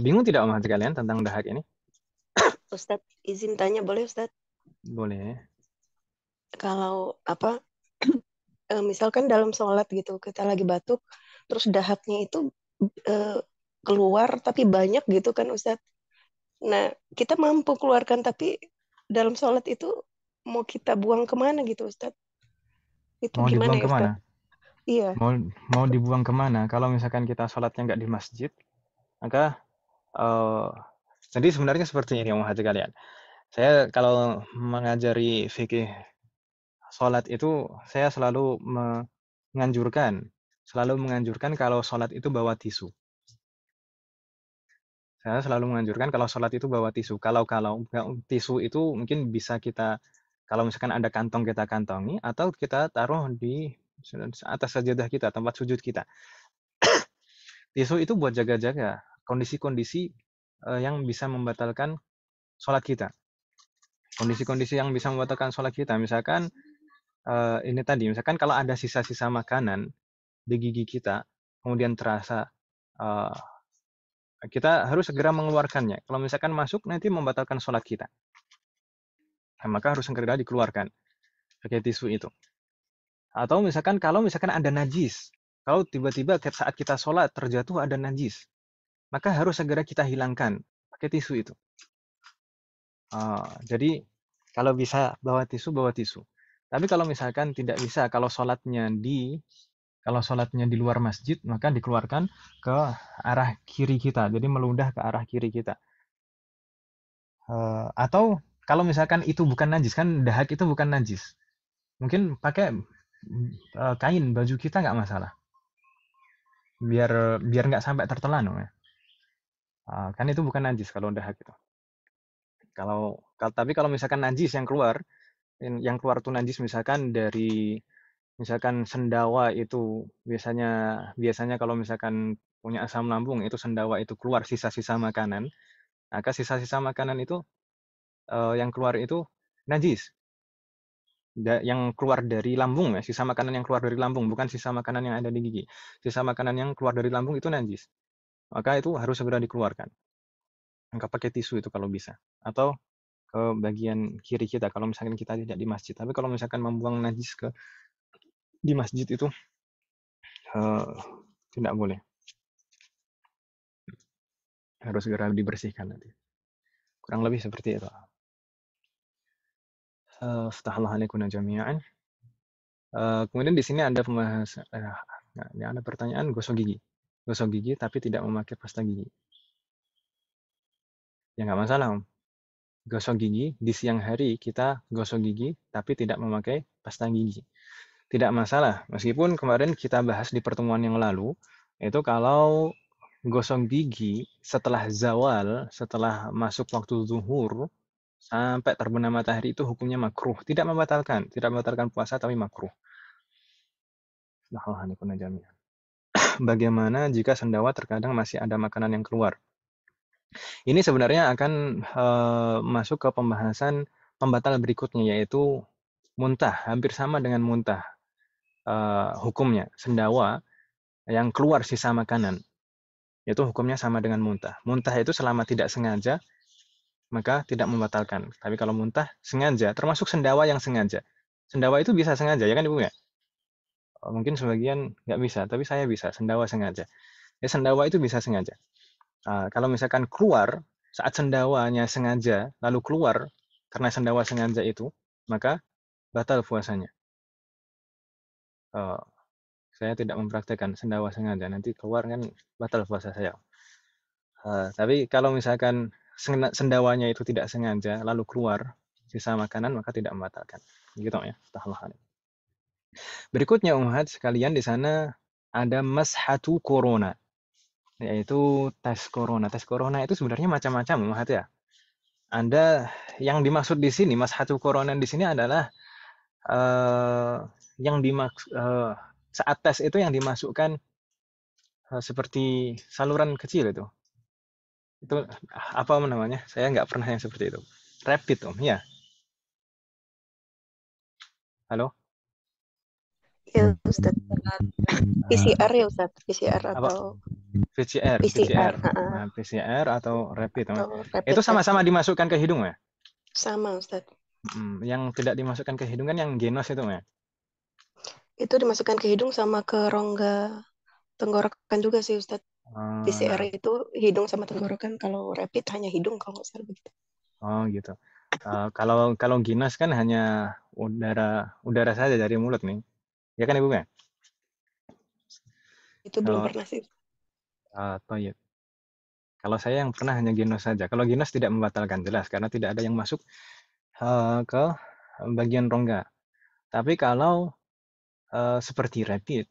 Bingung tidak Mahat kalian tentang dahak ini? Ustadz, izin tanya boleh Ustadz? Boleh. Kalau misalkan dalam sholat gitu kita lagi batuk, terus dahaknya itu keluar tapi banyak gitu kan Ustadz. Nah kita mampu keluarkan tapi dalam sholat itu mau kita buang kemana gitu Ustadz? Itu Mau gimana dibuang ya kemana? Ustadz? Iya. Mau dibuang kemana? Kalau misalkan kita sholatnya nggak di masjid, maka jadi sebenarnya seperti ini Mahat kalian. Saya kalau mengajari fikih sholat itu saya selalu menganjurkan kalau sholat itu bawa tisu. Saya selalu menganjurkan kalau sholat itu bawa tisu. Kalau tisu itu mungkin bisa kita, kalau misalkan ada kantong kita kantongi atau kita taruh di atas sajadah kita, tempat sujud kita. Tisu itu buat jaga-jaga kondisi-kondisi yang bisa membatalkan sholat kita. Kondisi-kondisi yang bisa membatalkan sholat kita, misalkan ini tadi, misalkan kalau ada sisa-sisa makanan di gigi kita, kemudian terasa, kita harus segera mengeluarkannya. Kalau misalkan masuk, nanti membatalkan sholat kita. Nah, maka harus segera dikeluarkan pakai tisu itu. Atau misalkan kalau misalkan ada najis, kalau tiba-tiba saat kita sholat terjatuh ada najis, maka harus segera kita hilangkan pakai tisu itu. Jadi kalau bisa bawa tisu, bawa tisu. Tapi kalau misalkan tidak bisa, kalau sholatnya di Kalau sholatnya di luar masjid, maka dikeluarkan ke arah kiri kita. Jadi meludah ke arah kiri kita. Atau kalau misalkan itu bukan najis, kan dahak itu bukan najis. Mungkin pakai kain baju kita nggak masalah. Biar nggak sampai tertelan. Ya. Kan itu bukan najis kalau dahak itu. Tapi kalau misalkan najis yang keluar tuh najis misalkan dari misalkan sendawa itu biasanya kalau misalkan punya asam lambung itu sendawa itu keluar sisa-sisa makanan, maka sisa-sisa makanan itu yang keluar itu najis. Yang keluar dari lambung ya, sisa makanan yang keluar dari lambung, bukan sisa makanan yang ada di gigi. Sisa makanan yang keluar dari lambung itu najis. Maka itu harus segera dikeluarkan. Angkat pakai tisu itu kalau bisa. Atau ke bagian kiri kita kalau misalkan kita tidak di masjid. Tapi kalau misalkan membuang najis di masjid itu tidak boleh. Harus segera dibersihkan nanti. Kurang lebih seperti itu. Aftahullah alaikuna jami'an. Kemudian di sini ada pembahasan, ada pertanyaan gosok gigi. Gosok gigi tapi tidak memakai pasta gigi. Ya nggak masalah, Om. Gosok gigi, di siang hari kita gosok gigi tapi tidak memakai pasta gigi. Tidak masalah, meskipun kemarin kita bahas di pertemuan yang lalu, itu kalau gosok gigi setelah zawal, setelah masuk waktu zuhur, sampai terbenam matahari itu hukumnya makruh. Tidak membatalkan puasa tapi makruh. Bagaimana jika sendawa terkadang masih ada makanan yang keluar? Ini sebenarnya akan masuk ke pembahasan pembatal berikutnya, yaitu muntah. Hampir sama dengan muntah hukumnya. Sendawa yang keluar sisa makanan, itu hukumnya sama dengan muntah. Muntah itu selama tidak sengaja, maka tidak membatalkan. Tapi kalau muntah sengaja, termasuk sendawa yang sengaja. Sendawa itu bisa sengaja, ya kan Ibu ya? Mungkin sebagian nggak bisa, tapi saya bisa. Sendawa sengaja. Ya, sendawa itu bisa sengaja. Kalau misalkan keluar, saat sendawanya sengaja, lalu keluar karena sendawa sengaja itu, maka batal puasanya. Saya tidak mempraktekkan sendawa sengaja. Nanti keluar kan batal puasa saya. Tapi kalau misalkan sendawanya itu tidak sengaja, lalu keluar sisa makanan, maka tidak membatalkan. Gitu ya. Berikutnya umat sekalian, di sana ada mashatu corona, yaitu tes corona. Tes corona itu sebenarnya macam-macam umat ya. Anda yang dimaksud di sini mashatu corona di sini adalah saat tes itu yang dimasukkan seperti saluran kecil itu. Itu apa namanya? Saya nggak pernah yang seperti itu. Rapid Om, ya. Halo? Ya Ustaz. PCR ya Ustaz, PCR Apa? atau PCR. Nah, PCR atau rapid. atau rapid itu test. sama-sama dimasukkan ke hidung ya? Sama Ustaz. Yang tidak dimasukkan ke hidung kan yang genos itu ya? Itu dimasukkan ke hidung sama ke rongga tenggorokan juga sih Ustaz. PCR itu hidung sama tenggorokan, kalau rapid hanya hidung kalau nggak salah begitu. Oh gitu. Kalau ginos kan hanya udara saja dari mulut nih. Ya kan Ibu ya? Itu belum pernah sih. Toyib. Kalau saya yang pernah hanya ginos saja. Kalau ginos tidak membatalkan jelas karena tidak ada yang masuk ke bagian rongga. Tapi kalau seperti rapid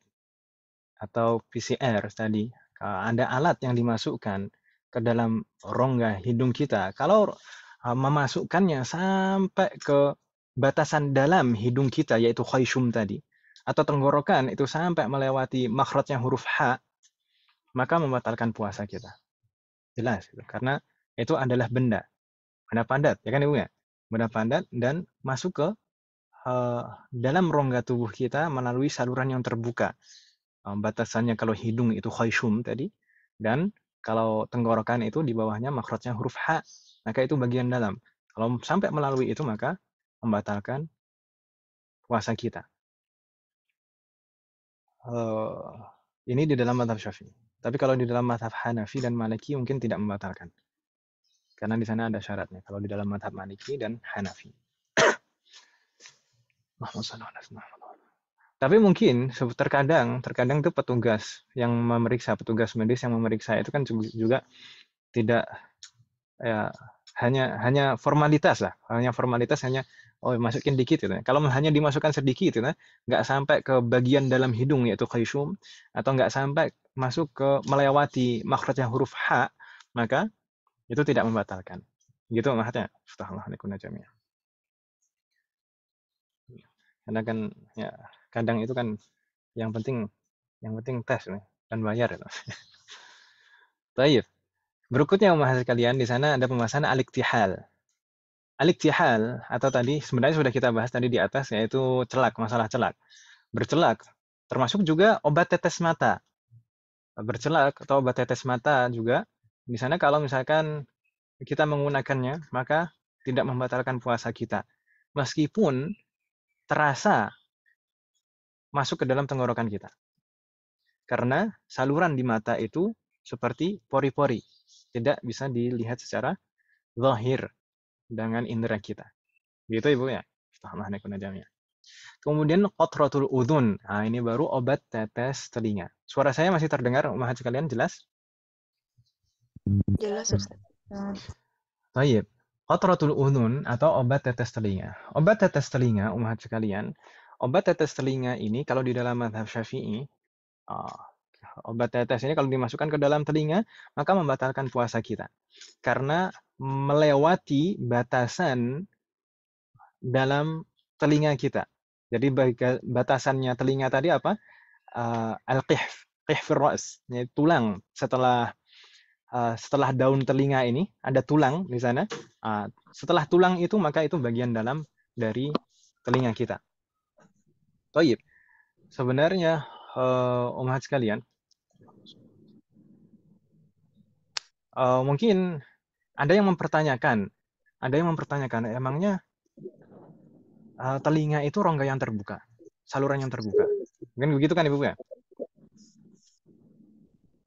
atau PCR tadi, ada alat yang dimasukkan ke dalam rongga hidung kita. Kalau memasukkannya sampai ke batasan dalam hidung kita, yaitu khayshum tadi, atau tenggorokan itu sampai melewati makhrajnya huruf H, maka membatalkan puasa kita. Jelas, karena itu adalah benda padat, ya kan Ibu ya? Benda padat dan masuk ke dalam rongga tubuh kita melalui saluran yang terbuka. Batasannya kalau hidung itu khayshum tadi, dan kalau tenggorokan itu di bawahnya makhrajnya huruf H, maka itu bagian dalam. Kalau sampai melalui itu maka membatalkan puasa kita. Ini di dalam mazhab Syafi'i. Tapi kalau di dalam mazhab Hanafi dan Maliki mungkin tidak membatalkan. Karena di sana ada syaratnya. Kalau di dalam mazhab Maliki dan Hanafi. Tapi mungkin terkadang itu petugas yang memeriksa, petugas medis yang memeriksa itu kan juga tidak, ya, hanya formalitas lah, hanya oh masukin dikit gitu. Kalau hanya dimasukkan sedikit gitu, nggak sampai ke bagian dalam hidung yaitu khayshum, atau nggak sampai masuk ke melewati makhrajnya huruf H, maka itu tidak membatalkan. Gitu maksudnya. Astagfirullahaladzim jami'an. Karena kan ya kadang itu kan yang penting tes nih, dan bayar itu. Baik. Berikutnya mahasiswa kalian di sana ada pembahasan al-iktihal. Al-iktihal atau tadi sebenarnya sudah kita bahas tadi di atas yaitu celak, masalah celak. Bercelak termasuk juga obat tetes mata. Bercelak atau obat tetes mata juga di sana kalau misalkan kita menggunakannya maka tidak membatalkan puasa kita. Meskipun terasa masuk ke dalam tenggorokan kita. Karena saluran di mata itu seperti pori-pori, tidak bisa dilihat secara zahir dengan indera kita. Gitu Ibu ya. Kemudian qatratul udhun. Nah, ini baru obat tetes telinga. Suara saya masih terdengar, umat sekalian, jelas? Jelas Ustaz. Baik. Qatratul udhun atau obat tetes telinga. Obat tetes telinga, umat sekalian, obat tetes telinga ini kalau di dalam mazhab Syafi'i, obat tetes ini kalau dimasukkan ke dalam telinga, maka membatalkan puasa kita. Karena melewati batasan dalam telinga kita. Jadi batasannya telinga tadi apa? Al-qihf, qihfir ra's, tulang setelah daun telinga ini ada tulang di sana. Setelah tulang itu maka itu bagian dalam dari telinga kita. Baik. Sebenarnya umat sekalian, mungkin ada yang mempertanyakan emangnya telinga itu rongga yang terbuka, saluran yang terbuka. Mungkin begitu kan Ibu ya?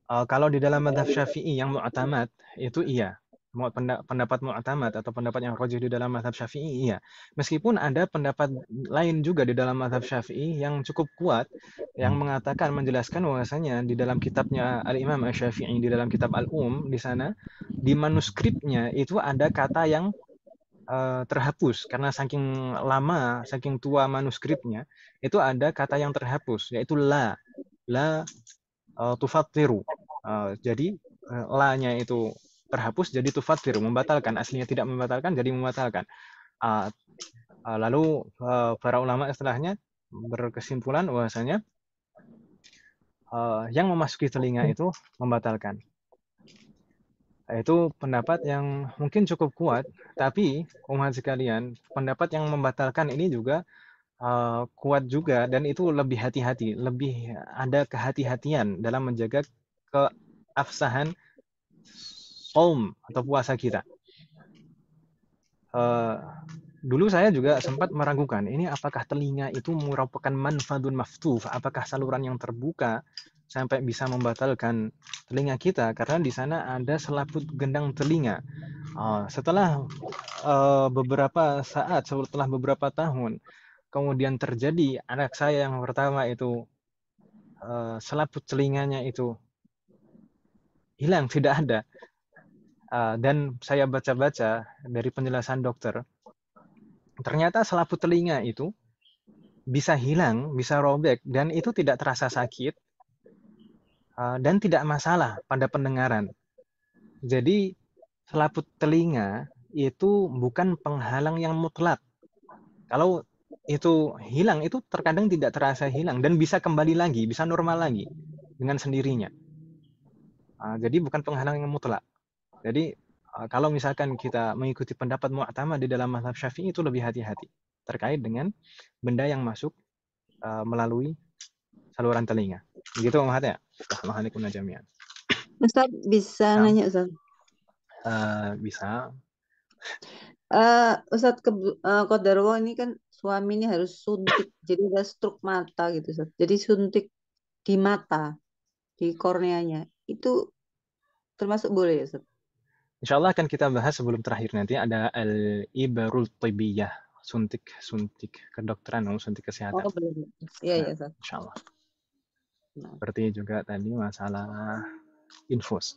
Kalau di dalam mazhab Syafi'i yang mu'tamad itu iya. Pendapat mu'tamad atau pendapat yang rajih di dalam mazhab Syafi'i iya. Meskipun ada pendapat lain juga di dalam mazhab Syafi'i yang cukup kuat yang mengatakan menjelaskan bahwasanya di dalam kitabnya Al-Imam Asy-Syafi'i di dalam kitab Al-Um di sana di manuskripnya itu ada kata yang terhapus karena saking lama, saking tua manuskripnya itu ada kata yang terhapus yaitu la tufattiru. Jadi la-nya itu terhapus jadi tufattiru, membatalkan. Aslinya tidak membatalkan jadi membatalkan. Lalu para ulama setelahnya berkesimpulan bahwasanya yang memasuki telinga itu membatalkan. Itu pendapat yang mungkin cukup kuat, tapi umat sekalian, pendapat yang membatalkan ini juga kuat juga dan itu lebih hati-hati, lebih ada kehati-hatian dalam menjaga keabsahan shaum atau puasa kita. Dulu saya juga sempat meragukan, ini apakah telinga itu merupakan manfadun maftuh, apakah saluran yang terbuka sampai bisa membatalkan telinga kita, karena di sana ada selaput gendang telinga. Setelah beberapa saat, setelah beberapa tahun, kemudian terjadi anak saya yang pertama itu selaput telinganya itu hilang, tidak ada. Dan saya baca-baca dari penjelasan dokter, ternyata selaput telinga itu bisa hilang, bisa robek, dan itu tidak terasa sakit, dan tidak masalah pada pendengaran. Jadi selaput telinga itu bukan penghalang yang mutlak. Kalau itu hilang, itu terkadang tidak terasa hilang dan bisa kembali lagi, bisa normal lagi dengan sendirinya. Jadi bukan penghalang yang mutlak. Jadi kalau misalkan kita mengikuti pendapat mu'tamad di dalam mazhab Syafi'i itu lebih hati-hati terkait dengan benda yang masuk melalui saluran telinga. Begitu Muhammad ya? Assalamualaikum jami'an. Ustaz bisa nanya Ustaz? Bisa. Ustaz Qadarullah ini kan suaminya harus suntik, jadi ada stroke mata gitu Ustaz. Jadi suntik di mata, di korneanya, itu termasuk boleh ya Ustaz? Insya Allah akan kita bahas sebelum terakhir nanti ada al-ibarul tibiyah, suntik kedokteran, suntik kesehatan. Oh, belum. Iya, iya, Ustaz. Insyaallah. Nah, Seperti juga tadi masalah infus.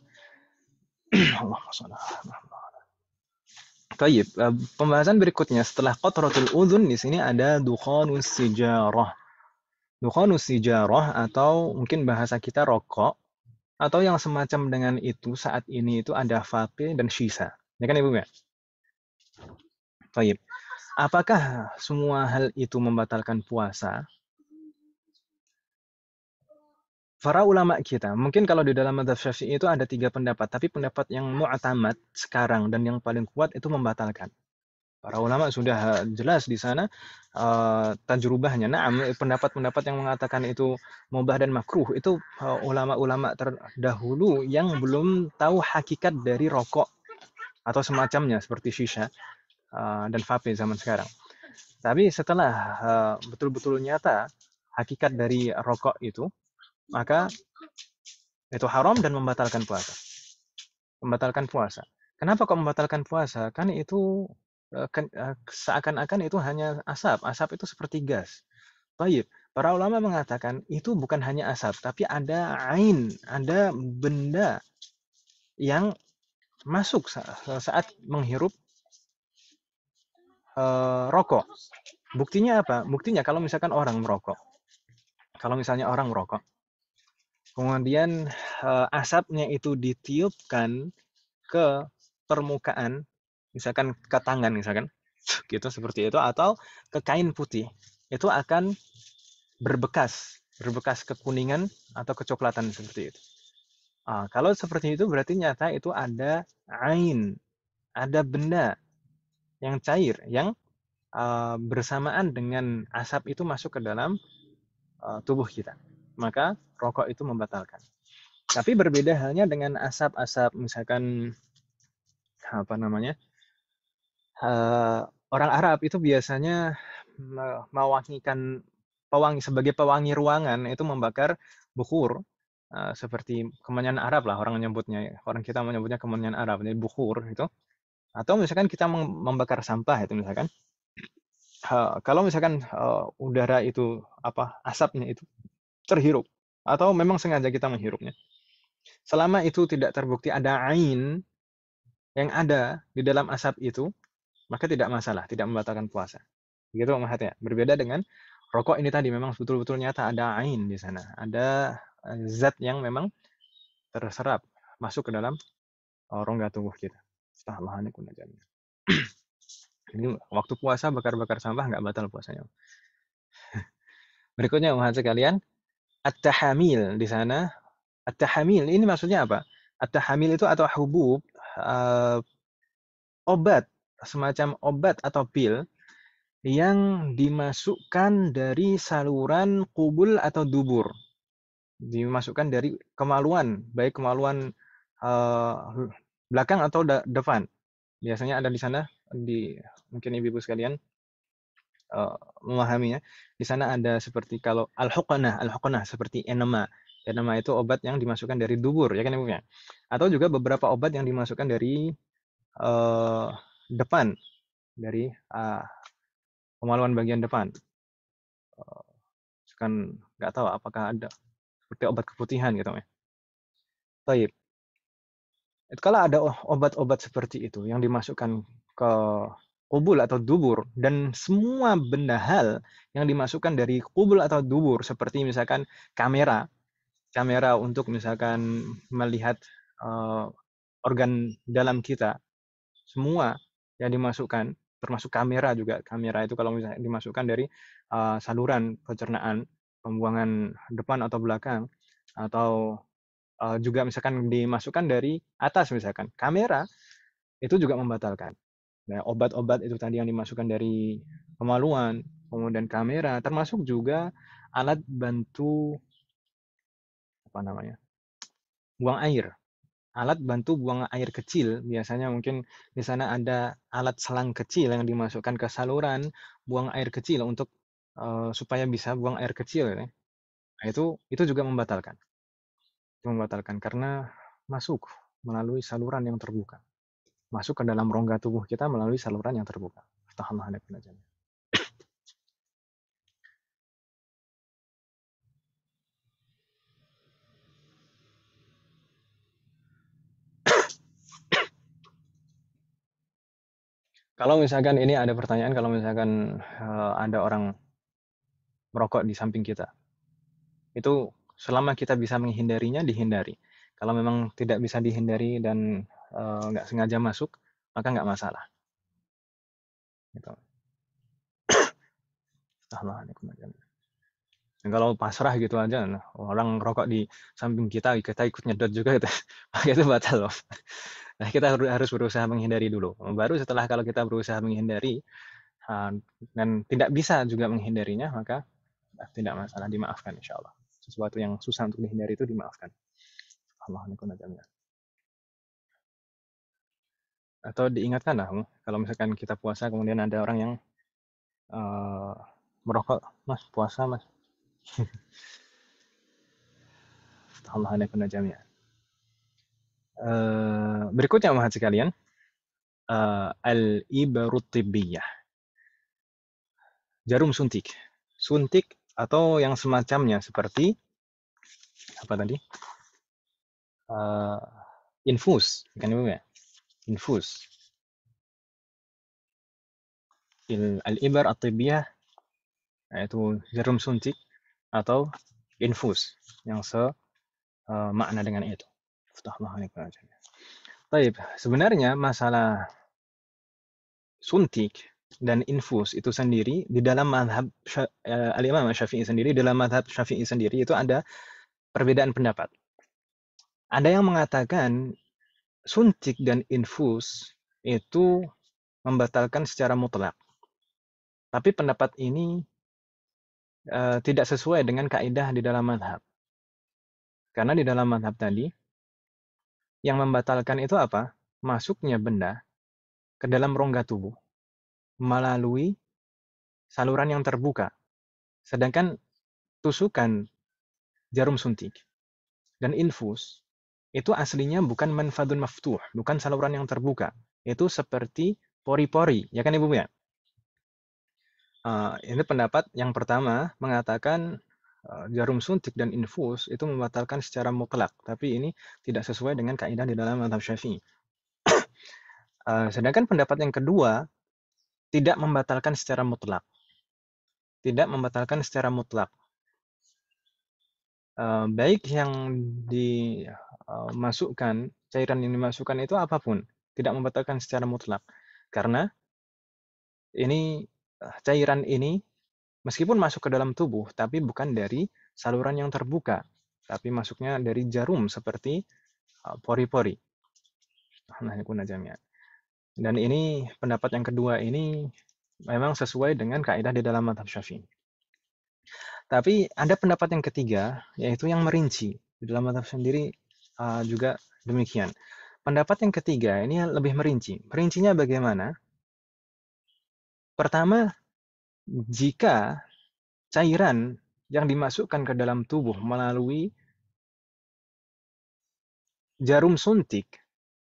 Allahumma shalli ala Muhammad. Baik, pembahasan berikutnya setelah qatratul udhun di sini ada dukhanus sijarah. Dukhanus sijarah atau mungkin bahasa kita rokok atau yang semacam dengan itu saat ini itu ada vape dan shisha. Ya kan Ibu ya? Baik. Apakah semua hal itu membatalkan puasa? Para ulama kita, mungkin kalau di dalam madzhab Syafi'i itu ada 3 pendapat, tapi pendapat yang mu'tamad sekarang dan yang paling kuat itu membatalkan. Para ulama sudah jelas di sana tajrubahnya. Naam, pendapat-pendapat yang mengatakan itu mubah dan makruh itu ulama-ulama terdahulu yang belum tahu hakikat dari rokok atau semacamnya seperti shisha dan vape zaman sekarang. Tapi setelah betul-betul nyata hakikat dari rokok itu, maka itu haram dan membatalkan puasa. Membatalkan puasa. Kenapa kok membatalkan puasa? Kan itu seakan-akan itu hanya asap. Asap itu seperti gas. Baik, para ulama mengatakan itu bukan hanya asap, tapi ada ain, ada benda yang masuk saat menghirup rokok. Buktinya apa? Buktinya kalau misalkan orang merokok. Kalau misalnya orang merokok, kemudian asapnya itu ditiupkan ke permukaan, misalkan ke tangan, misalkan, gitu seperti itu, atau ke kain putih, itu akan berbekas kekuningan atau kecoklatan seperti itu. Kalau seperti itu berarti nyata itu ada ain, ada benda yang cair yang bersamaan dengan asap itu masuk ke dalam tubuh kita. Maka rokok itu membatalkan. Tapi berbeda halnya dengan asap-asap misalkan apa namanya? Orang Arab itu biasanya mewangikan sebagai pewangi ruangan itu membakar bukhur seperti kemenyan Arab lah orang menyebutnya. Orang kita menyebutnya kemenyan Arab, jadi bukhur itu. Atau misalkan kita membakar sampah itu misalkan. Kalau misalkan udara itu asapnya itu terhirup atau memang sengaja kita menghirupnya. Selama itu tidak terbukti ada ain yang ada di dalam asap itu, maka tidak masalah, tidak membatalkan puasa. Begitu maksudnya. Berbeda dengan rokok ini tadi memang betul-betul nyata ada ain di sana, ada zat yang memang terserap masuk ke dalam rongga tubuh kita. Ini waktu puasa bakar-bakar sampah nggak batal puasanya. Berikutnya sekalian, at-tahamil di sana. At-tahamil ini maksudnya apa? At-tahamil itu atau hubub obat, semacam obat atau pil yang dimasukkan dari saluran kubul atau dubur. Dimasukkan dari kemaluan, baik kemaluan belakang atau depan. Biasanya ada di sana, mungkin ibu-ibu sekalian memahaminya. Di sana ada seperti kalau al-huqnah seperti enema. Enema itu obat yang dimasukkan dari dubur, ya kan Ibu ya? Atau juga beberapa obat yang dimasukkan dari depan, dari kemaluan bagian depan. Kan nggak tahu apakah ada seperti obat keputihan gitu ya. Baik. Kalau ada obat-obat seperti itu yang dimasukkan ke kubul atau dubur dan semua benda hal yang dimasukkan dari kubul atau dubur seperti misalkan kamera untuk misalkan melihat organ dalam kita, semua yang dimasukkan termasuk kamera juga. Kamera itu kalau misalnya dimasukkan dari saluran pencernaan, pembuangan depan atau belakang, atau juga misalkan dimasukkan dari atas misalkan. Kamera itu juga membatalkan. Nah, obat-obat itu tadi yang dimasukkan dari kemaluan, kemudian kamera, termasuk juga alat bantu buang air. Alat bantu buang air kecil, biasanya mungkin di sana ada alat selang kecil yang dimasukkan ke saluran buang air kecil untuk supaya bisa buang air kecil. Ya. Nah, itu juga membatalkan. Karena masuk melalui saluran yang terbuka. Masuk ke dalam rongga tubuh kita melalui saluran yang terbuka. Kalau misalkan ini ada pertanyaan, kalau misalkan ada orang merokok di samping kita, itu selama kita bisa menghindarinya, dihindari. Kalau memang tidak bisa dihindari dan nggak sengaja masuk, maka nggak masalah. Gitu. Dan kalau pasrah gitu aja, nah, orang rokok di samping kita ikut nyedot juga, gitu. Maka itu batal loh. Nah, kita harus berusaha menghindari dulu. Baru setelah kalau kita berusaha menghindari dan tidak bisa juga menghindarinya, maka tidak masalah, dimaafkan insya Allah. Sesuatu yang susah untuk dihindari itu dimaafkan. Atau diingatkan lah, kalau misalkan kita puasa kemudian ada orang yang merokok, mas puasa mas. Berikutnya mahasiswa sekalian, al-ibarut tibbiyah, jarum suntik. Suntik atau yang semacamnya seperti apa tadi? Infus, kan Ibu ya? Infus. Al-ibar at-tibbiyah yaitu jarum suntik atau infus yang makna dengan itu. Baik, sebenarnya masalah suntik dan infus itu sendiri di dalam mazhab al-Imam Syafi'i sendiri, dalam mazhab Syafi'i sendiri itu ada perbedaan pendapat. Ada yang mengatakan suntik dan infus itu membatalkan secara mutlak. Tapi pendapat ini tidak sesuai dengan kaidah di dalam mazhab. Karena di dalam mazhab tadi, yang membatalkan itu apa? Masuknya benda ke dalam rongga tubuh melalui saluran yang terbuka. Sedangkan tusukan jarum suntik dan infus itu aslinya bukan manfadun maftuh, bukan saluran yang terbuka. Itu seperti pori-pori, ya kan Ibu ya? Ini pendapat yang pertama mengatakan jarum suntik dan infus itu membatalkan secara mutlak, tapi ini tidak sesuai dengan kaidah di dalam mazhab Syafi'i. Sedangkan pendapat yang kedua tidak membatalkan secara mutlak. Tidak membatalkan secara mutlak. Baik yang dimasukkan, cairan yang dimasukkan itu apapun, tidak membatalkan secara mutlak. Karena ini cairan ini meskipun masuk ke dalam tubuh, tapi bukan dari saluran yang terbuka, tapi masuknya dari jarum seperti pori-pori. Dan ini pendapat yang kedua ini memang sesuai dengan kaidah di dalam mazhab Syafi'i. Tapi ada pendapat yang ketiga, yaitu yang merinci. Di dalam mazhab sendiri juga demikian. Pendapat yang ketiga ini lebih merinci. Perincinya bagaimana? Pertama, jika cairan yang dimasukkan ke dalam tubuh melalui jarum suntik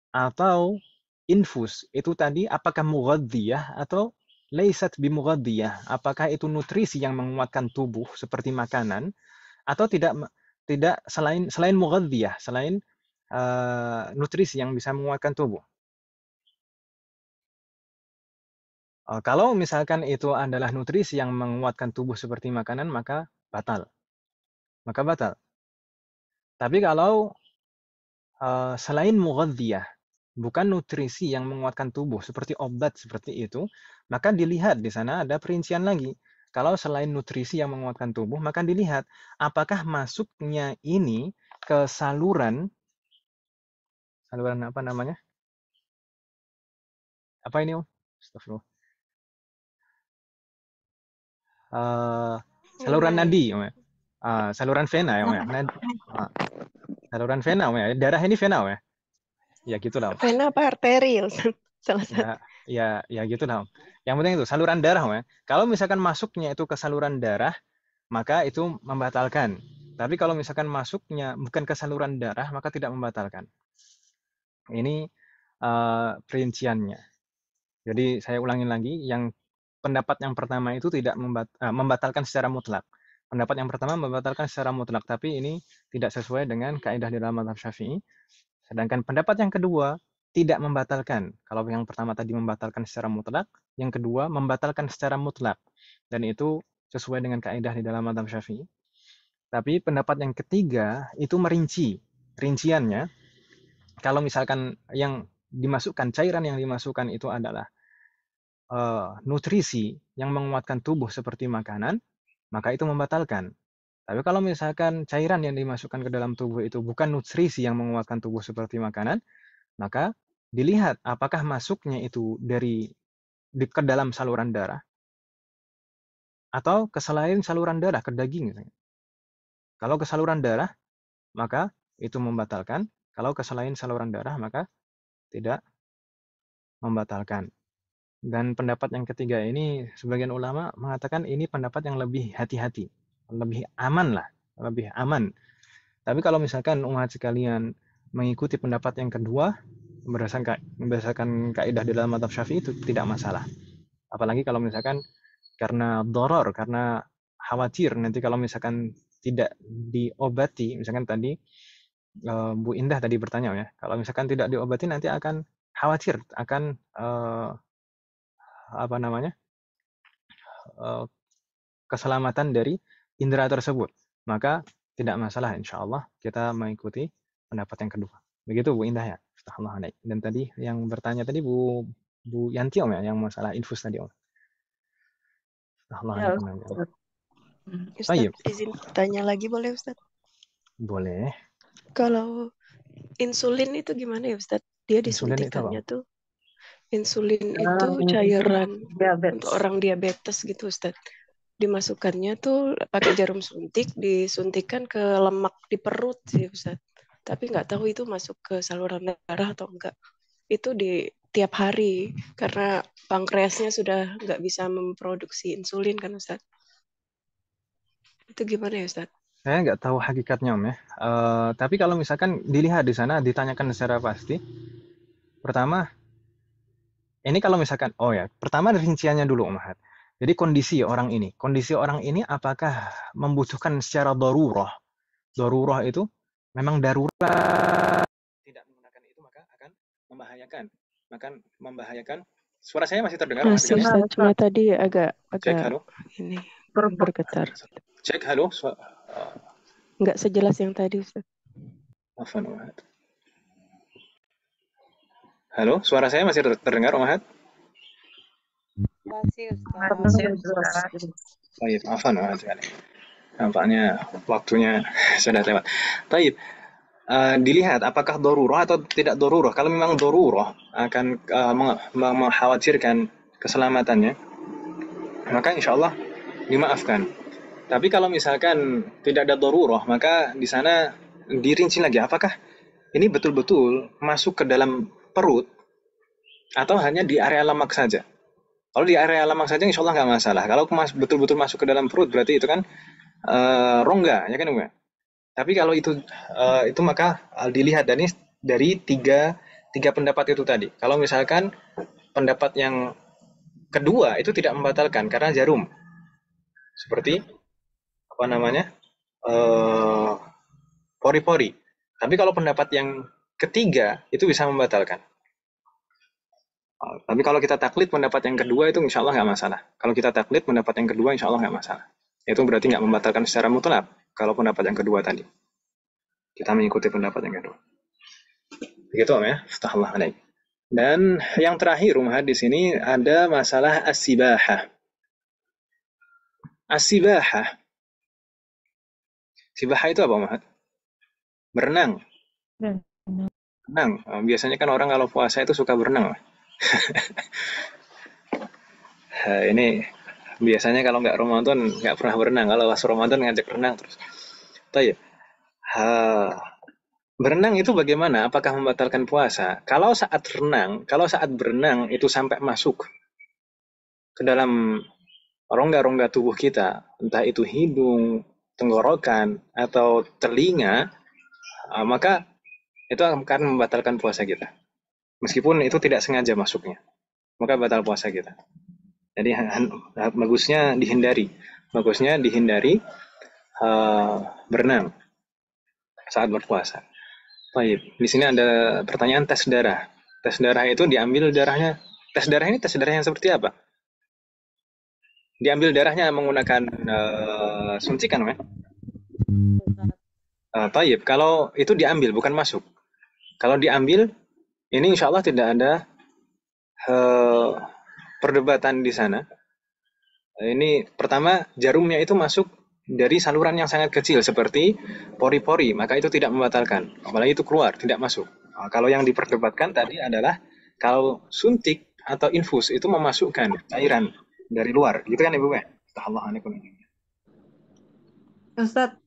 atau infus, itu tadi apakah mughadhiyah atau laisat bimughadhiyah? Apakah itu nutrisi yang menguatkan tubuh seperti makanan atau tidak selain mughadhiyah, selain nutrisi yang bisa menguatkan tubuh? Kalau misalkan itu adalah nutrisi yang menguatkan tubuh seperti makanan, maka batal. Tapi kalau selain mughadhiyah, bukan nutrisi yang menguatkan tubuh seperti obat seperti itu, maka dilihat di sana ada perincian lagi. Kalau selain nutrisi yang menguatkan tubuh, maka dilihat apakah masuknya ini ke saluran apa namanya? Apa ini, Om? Astagfirullah. Saluran nadi, Om ya. Saluran vena ya, Om ya. Saluran vena, Om ya. Darah ini vena, Om ya. Ya gitulah, Om. Vena apa arteri? Salah satu. Ya gitulah, Om. Yang penting itu saluran darah, Om ya. Kalau misalkan masuknya itu ke saluran darah, maka itu membatalkan. Tapi kalau misalkan masuknya bukan ke saluran darah, maka tidak membatalkan. Ini perinciannya. Jadi saya ulangin lagi, yang pendapat yang pertama itu tidak membatalkan secara mutlak. Pendapat yang pertama membatalkan secara mutlak, tapi ini tidak sesuai dengan kaidah di dalam mazhab Syafi'i. Sedangkan pendapat yang kedua tidak membatalkan. Kalau yang pertama tadi membatalkan secara mutlak, yang kedua membatalkan secara mutlak. Dan itu sesuai dengan kaidah di dalam mazhab Syafi'i. Tapi pendapat yang ketiga itu merinci. Rinciannya, kalau misalkan yang dimasukkan, cairan yang dimasukkan itu adalah nutrisi yang menguatkan tubuh seperti makanan, maka itu membatalkan. Tapi kalau misalkan cairan yang dimasukkan ke dalam tubuh itu bukan nutrisi yang menguatkan tubuh seperti makanan, maka dilihat apakah masuknya itu ke dalam saluran darah atau ke selain saluran darah, ke daging misalnya. Kalau ke saluran darah, maka itu membatalkan. Kalau ke selain saluran darah, maka tidak membatalkan. Dan pendapat yang ketiga ini, sebagian ulama mengatakan ini pendapat yang lebih hati-hati, lebih aman lah, lebih aman. Tapi kalau misalkan umat sekalian mengikuti pendapat yang kedua, berdasarkan kaidah di dalam mazhab Syafi'i itu tidak masalah. Apalagi kalau misalkan karena doror, karena khawatir nanti kalau misalkan tidak diobati, misalkan tadi Bu Indah tadi bertanya ya, kalau misalkan tidak diobati nanti akan khawatir akan keselamatan dari indera tersebut. Maka tidak masalah insya Allah kita mengikuti pendapat yang kedua. Begitu Bu Indah ya. Astagfirullahaladzim. Dan tadi yang bertanya tadi Bu Yanti Om ya, yang masalah infus tadi Om. Ya, Astagfirullahaladzim. Ustaz, izin tanya lagi boleh Ustaz? Boleh. Kalau insulin itu gimana ya Ustaz? Dia disuntikannya tuh. Insulin itu cairan untuk orang diabetes gitu Ustaz. Dimasukkannya tuh pakai jarum suntik, disuntikan ke lemak di perut sih Ustaz. Tapi nggak tahu itu masuk ke saluran darah atau enggak. Itu di tiap hari karena pankreasnya sudah nggak bisa memproduksi insulin kan Ustaz. Itu gimana ya Ustaz? Saya nggak tahu hakikatnya Om ya. Tapi kalau misalkan dilihat di sana, ditanyakan secara pasti. Pertama, ini kalau misalkan, pertama rinciannya dulu Om Ahad. Jadi kondisi orang ini apakah membutuhkan secara darurah? Darurah itu memang darurat. Tidak menggunakan itu maka akan membahayakan. Suara saya masih terdengar? Masih Ustaz, cuma tadi agak Cek, halo. Ini bergetar. Cek, halo. Nggak sejelas yang tadi Ustaz. Afwan, Om Ahad. Halo, suara saya masih terdengar Om Ahad? Masih Ustaz. Baik, afwan Om Ahad sekali. Nampaknya waktunya sudah lewat. Baik, dilihat apakah darurah atau tidak darurah. Kalau memang darurah akan mengkhawatirkan keselamatannya, maka insya Allah dimaafkan. Tapi kalau misalkan tidak ada darurah, maka di sana dirinci lagi apakah ini betul-betul masuk ke dalam perut atau hanya di area lemak saja. Kalau di area lemak saja insya Allah nggak masalah. Kalau betul-betul masuk ke dalam perut berarti itu kan rongga, ya kan enggak? Tapi kalau itu maka dilihat dari tiga pendapat itu tadi. Kalau misalkan pendapat yang kedua itu tidak membatalkan karena jarum, seperti pori-pori. Tapi kalau pendapat yang ketiga itu bisa membatalkan. Tapi kalau kita taklid pendapat yang kedua itu insya Allah nggak masalah. Kalau kita taklid pendapat yang kedua insya Allah nggak masalah. Itu berarti nggak membatalkan secara mutlak. Kalau pendapat yang kedua tadi, kita mengikuti pendapat yang kedua. Begitu Om ya. Astagfirullahaladzim. Dan yang terakhir Umar di sini ada masalah as-sibahah. As-sibahah. Sibahah itu apa Umar? Berenang. Berenang. Biasanya kan orang kalau puasa itu suka berenang. Ini biasanya kalau nggak Ramadan nggak pernah berenang. Kalau pas Ramadan ngajak berenang terus. Tayyib. Berenang itu bagaimana? Apakah membatalkan puasa? Kalau saat berenang itu sampai masuk ke dalam rongga-rongga tubuh kita, entah itu hidung, tenggorokan, atau telinga, maka itu akan membatalkan puasa kita. Meskipun itu tidak sengaja masuknya, maka batal puasa kita. Jadi bagusnya dihindari berenang saat berpuasa. Baik, di sini ada pertanyaan tes darah. Tes darah itu diambil darahnya. Tes darah ini tes darah yang seperti apa? Diambil darahnya menggunakan suntikan, kan? Tayyib, kalau itu diambil bukan masuk. Kalau diambil, ini insya Allah tidak ada perdebatan di sana. Ini pertama, jarumnya itu masuk dari saluran yang sangat kecil seperti pori-pori, maka itu tidak membatalkan. Apalagi itu keluar, tidak masuk. Nah, kalau yang diperdebatkan tadi adalah kalau suntik atau infus itu memasukkan cairan dari luar, gitu kan Ibu? Allah alaikum. Ustadz,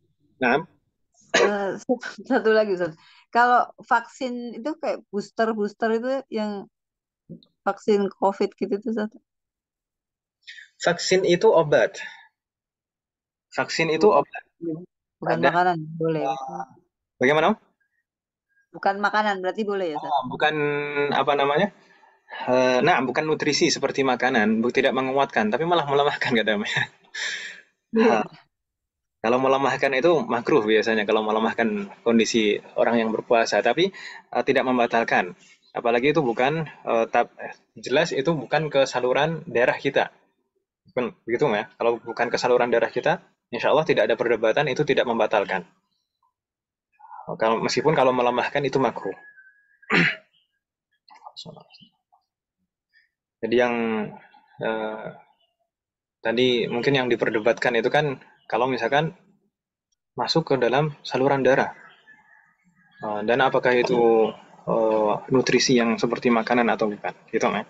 Nah, satu lagi Ustadz. Kalau vaksin itu kayak booster itu yang vaksin COVID gitu tuh Ustadz. vaksin itu obat. Vaksin itu obat. Bukan Ada. makanan, boleh. Bagaimana? Bukan makanan, berarti boleh ya Ustadz? Bukan apa namanya? Nah, bukan nutrisi seperti makanan, tidak menguatkan, tapi malah melemahkan kadang. Kalau melemahkan itu makruh biasanya kalau melemahkan kondisi orang yang berpuasa, tapi tidak membatalkan. Apalagi itu bukan jelas itu bukan ke saluran darah kita. Bukan, begitu ya? Kalau bukan ke saluran darah kita, insya Allah tidak ada perdebatan, itu tidak membatalkan. Meskipun kalau melemahkan itu makruh. Jadi yang tadi mungkin yang diperdebatkan itu kan kalau misalkan masuk ke dalam saluran darah. Dan apakah itu nutrisi yang seperti makanan atau bukan? Gitu kan?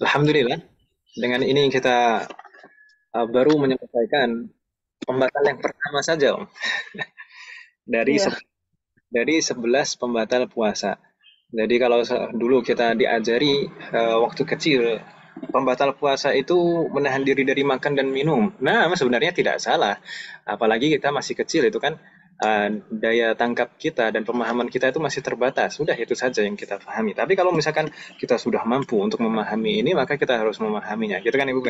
Alhamdulillah, dengan ini kita baru menyelesaikan pembatal yang pertama saja, Om. dari 11 pembatal puasa. Jadi kalau dulu kita diajari waktu kecil, pembatal puasa itu menahan diri dari makan dan minum. Nah, sebenarnya tidak salah. Apalagi kita masih kecil, itu kan daya tangkap kita dan pemahaman kita itu masih terbatas. Sudah itu saja yang kita pahami. Tapi kalau misalkan kita sudah mampu untuk memahami ini, maka kita harus memahaminya. Gitu kan Ibu?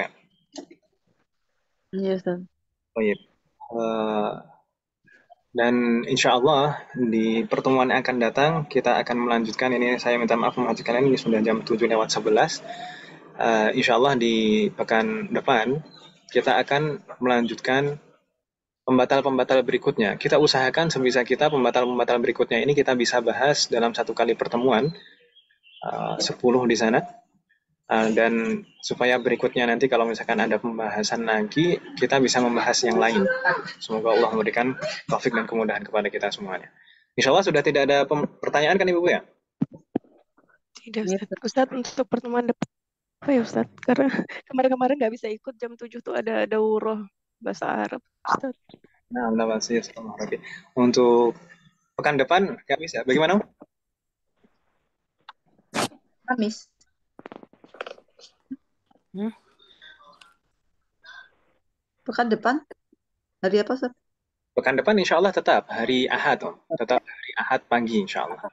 Iya, Ustaz. Oh iya. Dan insya Allah di pertemuan yang akan datang kita akan melanjutkan ini. Saya minta maaf mengajukan ini sudah jam 7:11. Insya Allah di pekan depan kita akan melanjutkan pembatal-pembatal berikutnya. Kita usahakan sebisa kita pembatal-pembatal berikutnya ini kita bisa bahas dalam satu kali pertemuan, 10 di sana. Dan supaya berikutnya nanti kalau misalkan ada pembahasan lagi, kita bisa membahas yang lain. Semoga Allah memberikan taufik dan kemudahan kepada kita semuanya. Insya Allah sudah tidak ada pertanyaan kan Ibu ya? Tidak Ustaz. Untuk pertemuan depan apa ya Ustaz? Karena kemarin-kemarin nggak bisa ikut jam 7 tuh ada daurah bahasa Arab Ustaz. Nah, untuk pekan depan nggak bisa. Bagaimana? Kamis. Pekan depan? Hari apa, Ustaz? Pekan depan insya Allah tetap hari Ahad, Om. Tetap hari Ahad pagi insya Allah.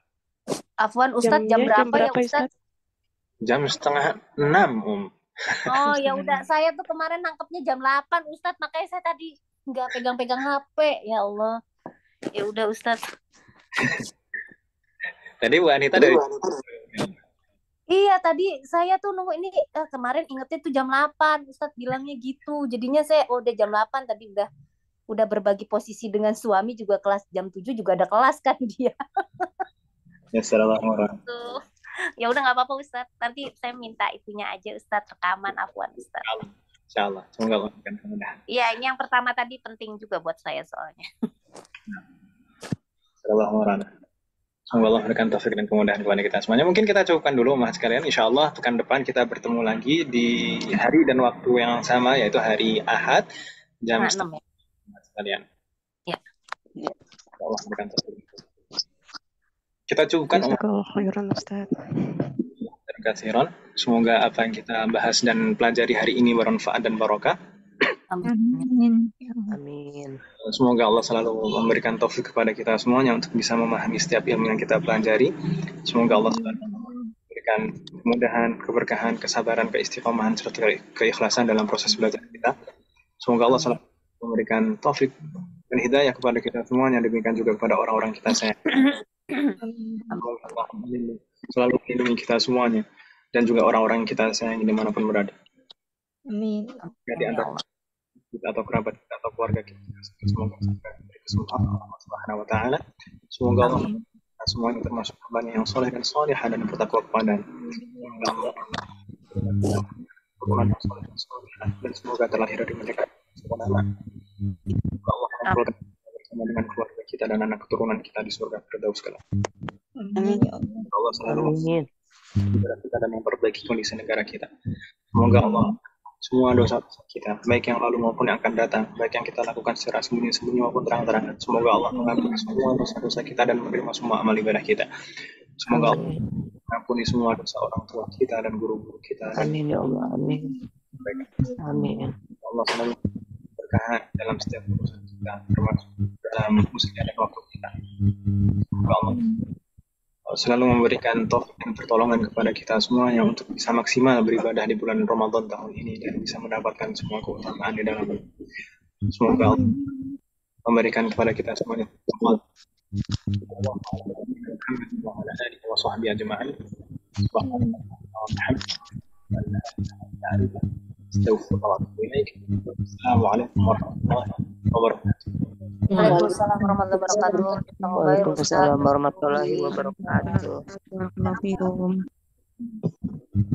Afwan Ustadz, jam berapa ya Ustadz? Jam 5:30, Om. Oh ya udah, saya tuh kemarin nangkepnya jam 8 Ustadz, makanya saya tadi nggak pegang-pegang HP. Ya Allah. Ya udah Ustadz. Tadi Bu Anita dari Iya, tadi saya tuh nunggu ini kemarin ingetnya tuh jam 8, Ustadz bilangnya gitu. Jadinya saya udah jam 8 tadi udah berbagi posisi dengan suami juga kelas jam 7 juga ada kelas kan dia. Ya, assalamualaikum. Ya udah nggak apa-apa Ustadz. Nanti saya minta itunya aja Ustadz, rekaman Afwan Ustadz. Insyaallah. Semoga Allah memberikan kemudahan. Iya, ini yang pertama tadi penting juga buat saya soalnya. Assalamualaikum. Semoga Allah memberikan taufik dan kemudahan kepada kita semuanya. Mungkin kita cukupkan dulu Mas sekalian. Insya Allah pekan depan kita bertemu lagi di hari dan waktu yang sama, yaitu hari Ahad jam 6 sekalian. Ya. Allah memberikan taufik. Kita cukupkan. Terima kasih Ron. Semoga apa yang kita bahas dan pelajari hari ini bermanfaat dan barokah. Amin. Amin. Semoga Allah selalu memberikan taufik kepada kita semuanya untuk bisa memahami setiap ilmu yang kita pelajari. Semoga Allah selalu memberikan kemudahan, keberkahan, kesabaran, keistiqomahan serta keikhlasan dalam proses belajar kita. Semoga Allah selalu memberikan taufik dan hidayah kepada kita semuanya, demikian juga kepada orang-orang kita sayang. Semoga Allah selalu melindungi kita semuanya dan juga orang-orang yang kita sayang dimanapun berada. Amin. Ya, di antara kita atau kerabat kita atau keluarga kita, semoga diberi kesempatan Allah Subhanahu wa Ta'ala. Semoga Allah kita semuanya termasuk hamba yang soleh dan solehah dan bertakwa kepada Allah. Dan semoga terlahir dari mereka Allah bersama dengan keluarga kita dan anak keturunan kita di surga Firdaus kelak. Amin ya Allah. Allah selalu negara kita dan memperbaiki kondisi negara kita. Semoga Allah semua dosa kita, baik yang lalu maupun yang akan datang, baik yang kita lakukan secara sembunyi-sembunyi maupun terang-terangan, semoga Allah mengampuni semua dosa-dosa kita dan menerima semua amal ibadah kita. Semoga Allah mengampuni semua dosa orang tua kita dan guru-guru kita. Amin ya Allah. Amin. Amin. Allah selalu berkahan dalam setiap urusan kita, termasuk dalam musibah dan waktu kita. Semoga Allah selalu memberikan taufik dan pertolongan kepada kita semuanya untuk bisa maksimal beribadah di bulan Ramadan tahun ini dan bisa mendapatkan semua keutamaan di dalamnya. Semoga Allah memberikan kepada kita semuanya Allah Assalamualaikum warahmatullahi wabarakatuh. Waalaikumsalam warahmatullahi wabarakatuh. Waalaikumsalam warahmatullahi wabarakatuh. Assalamualaikum.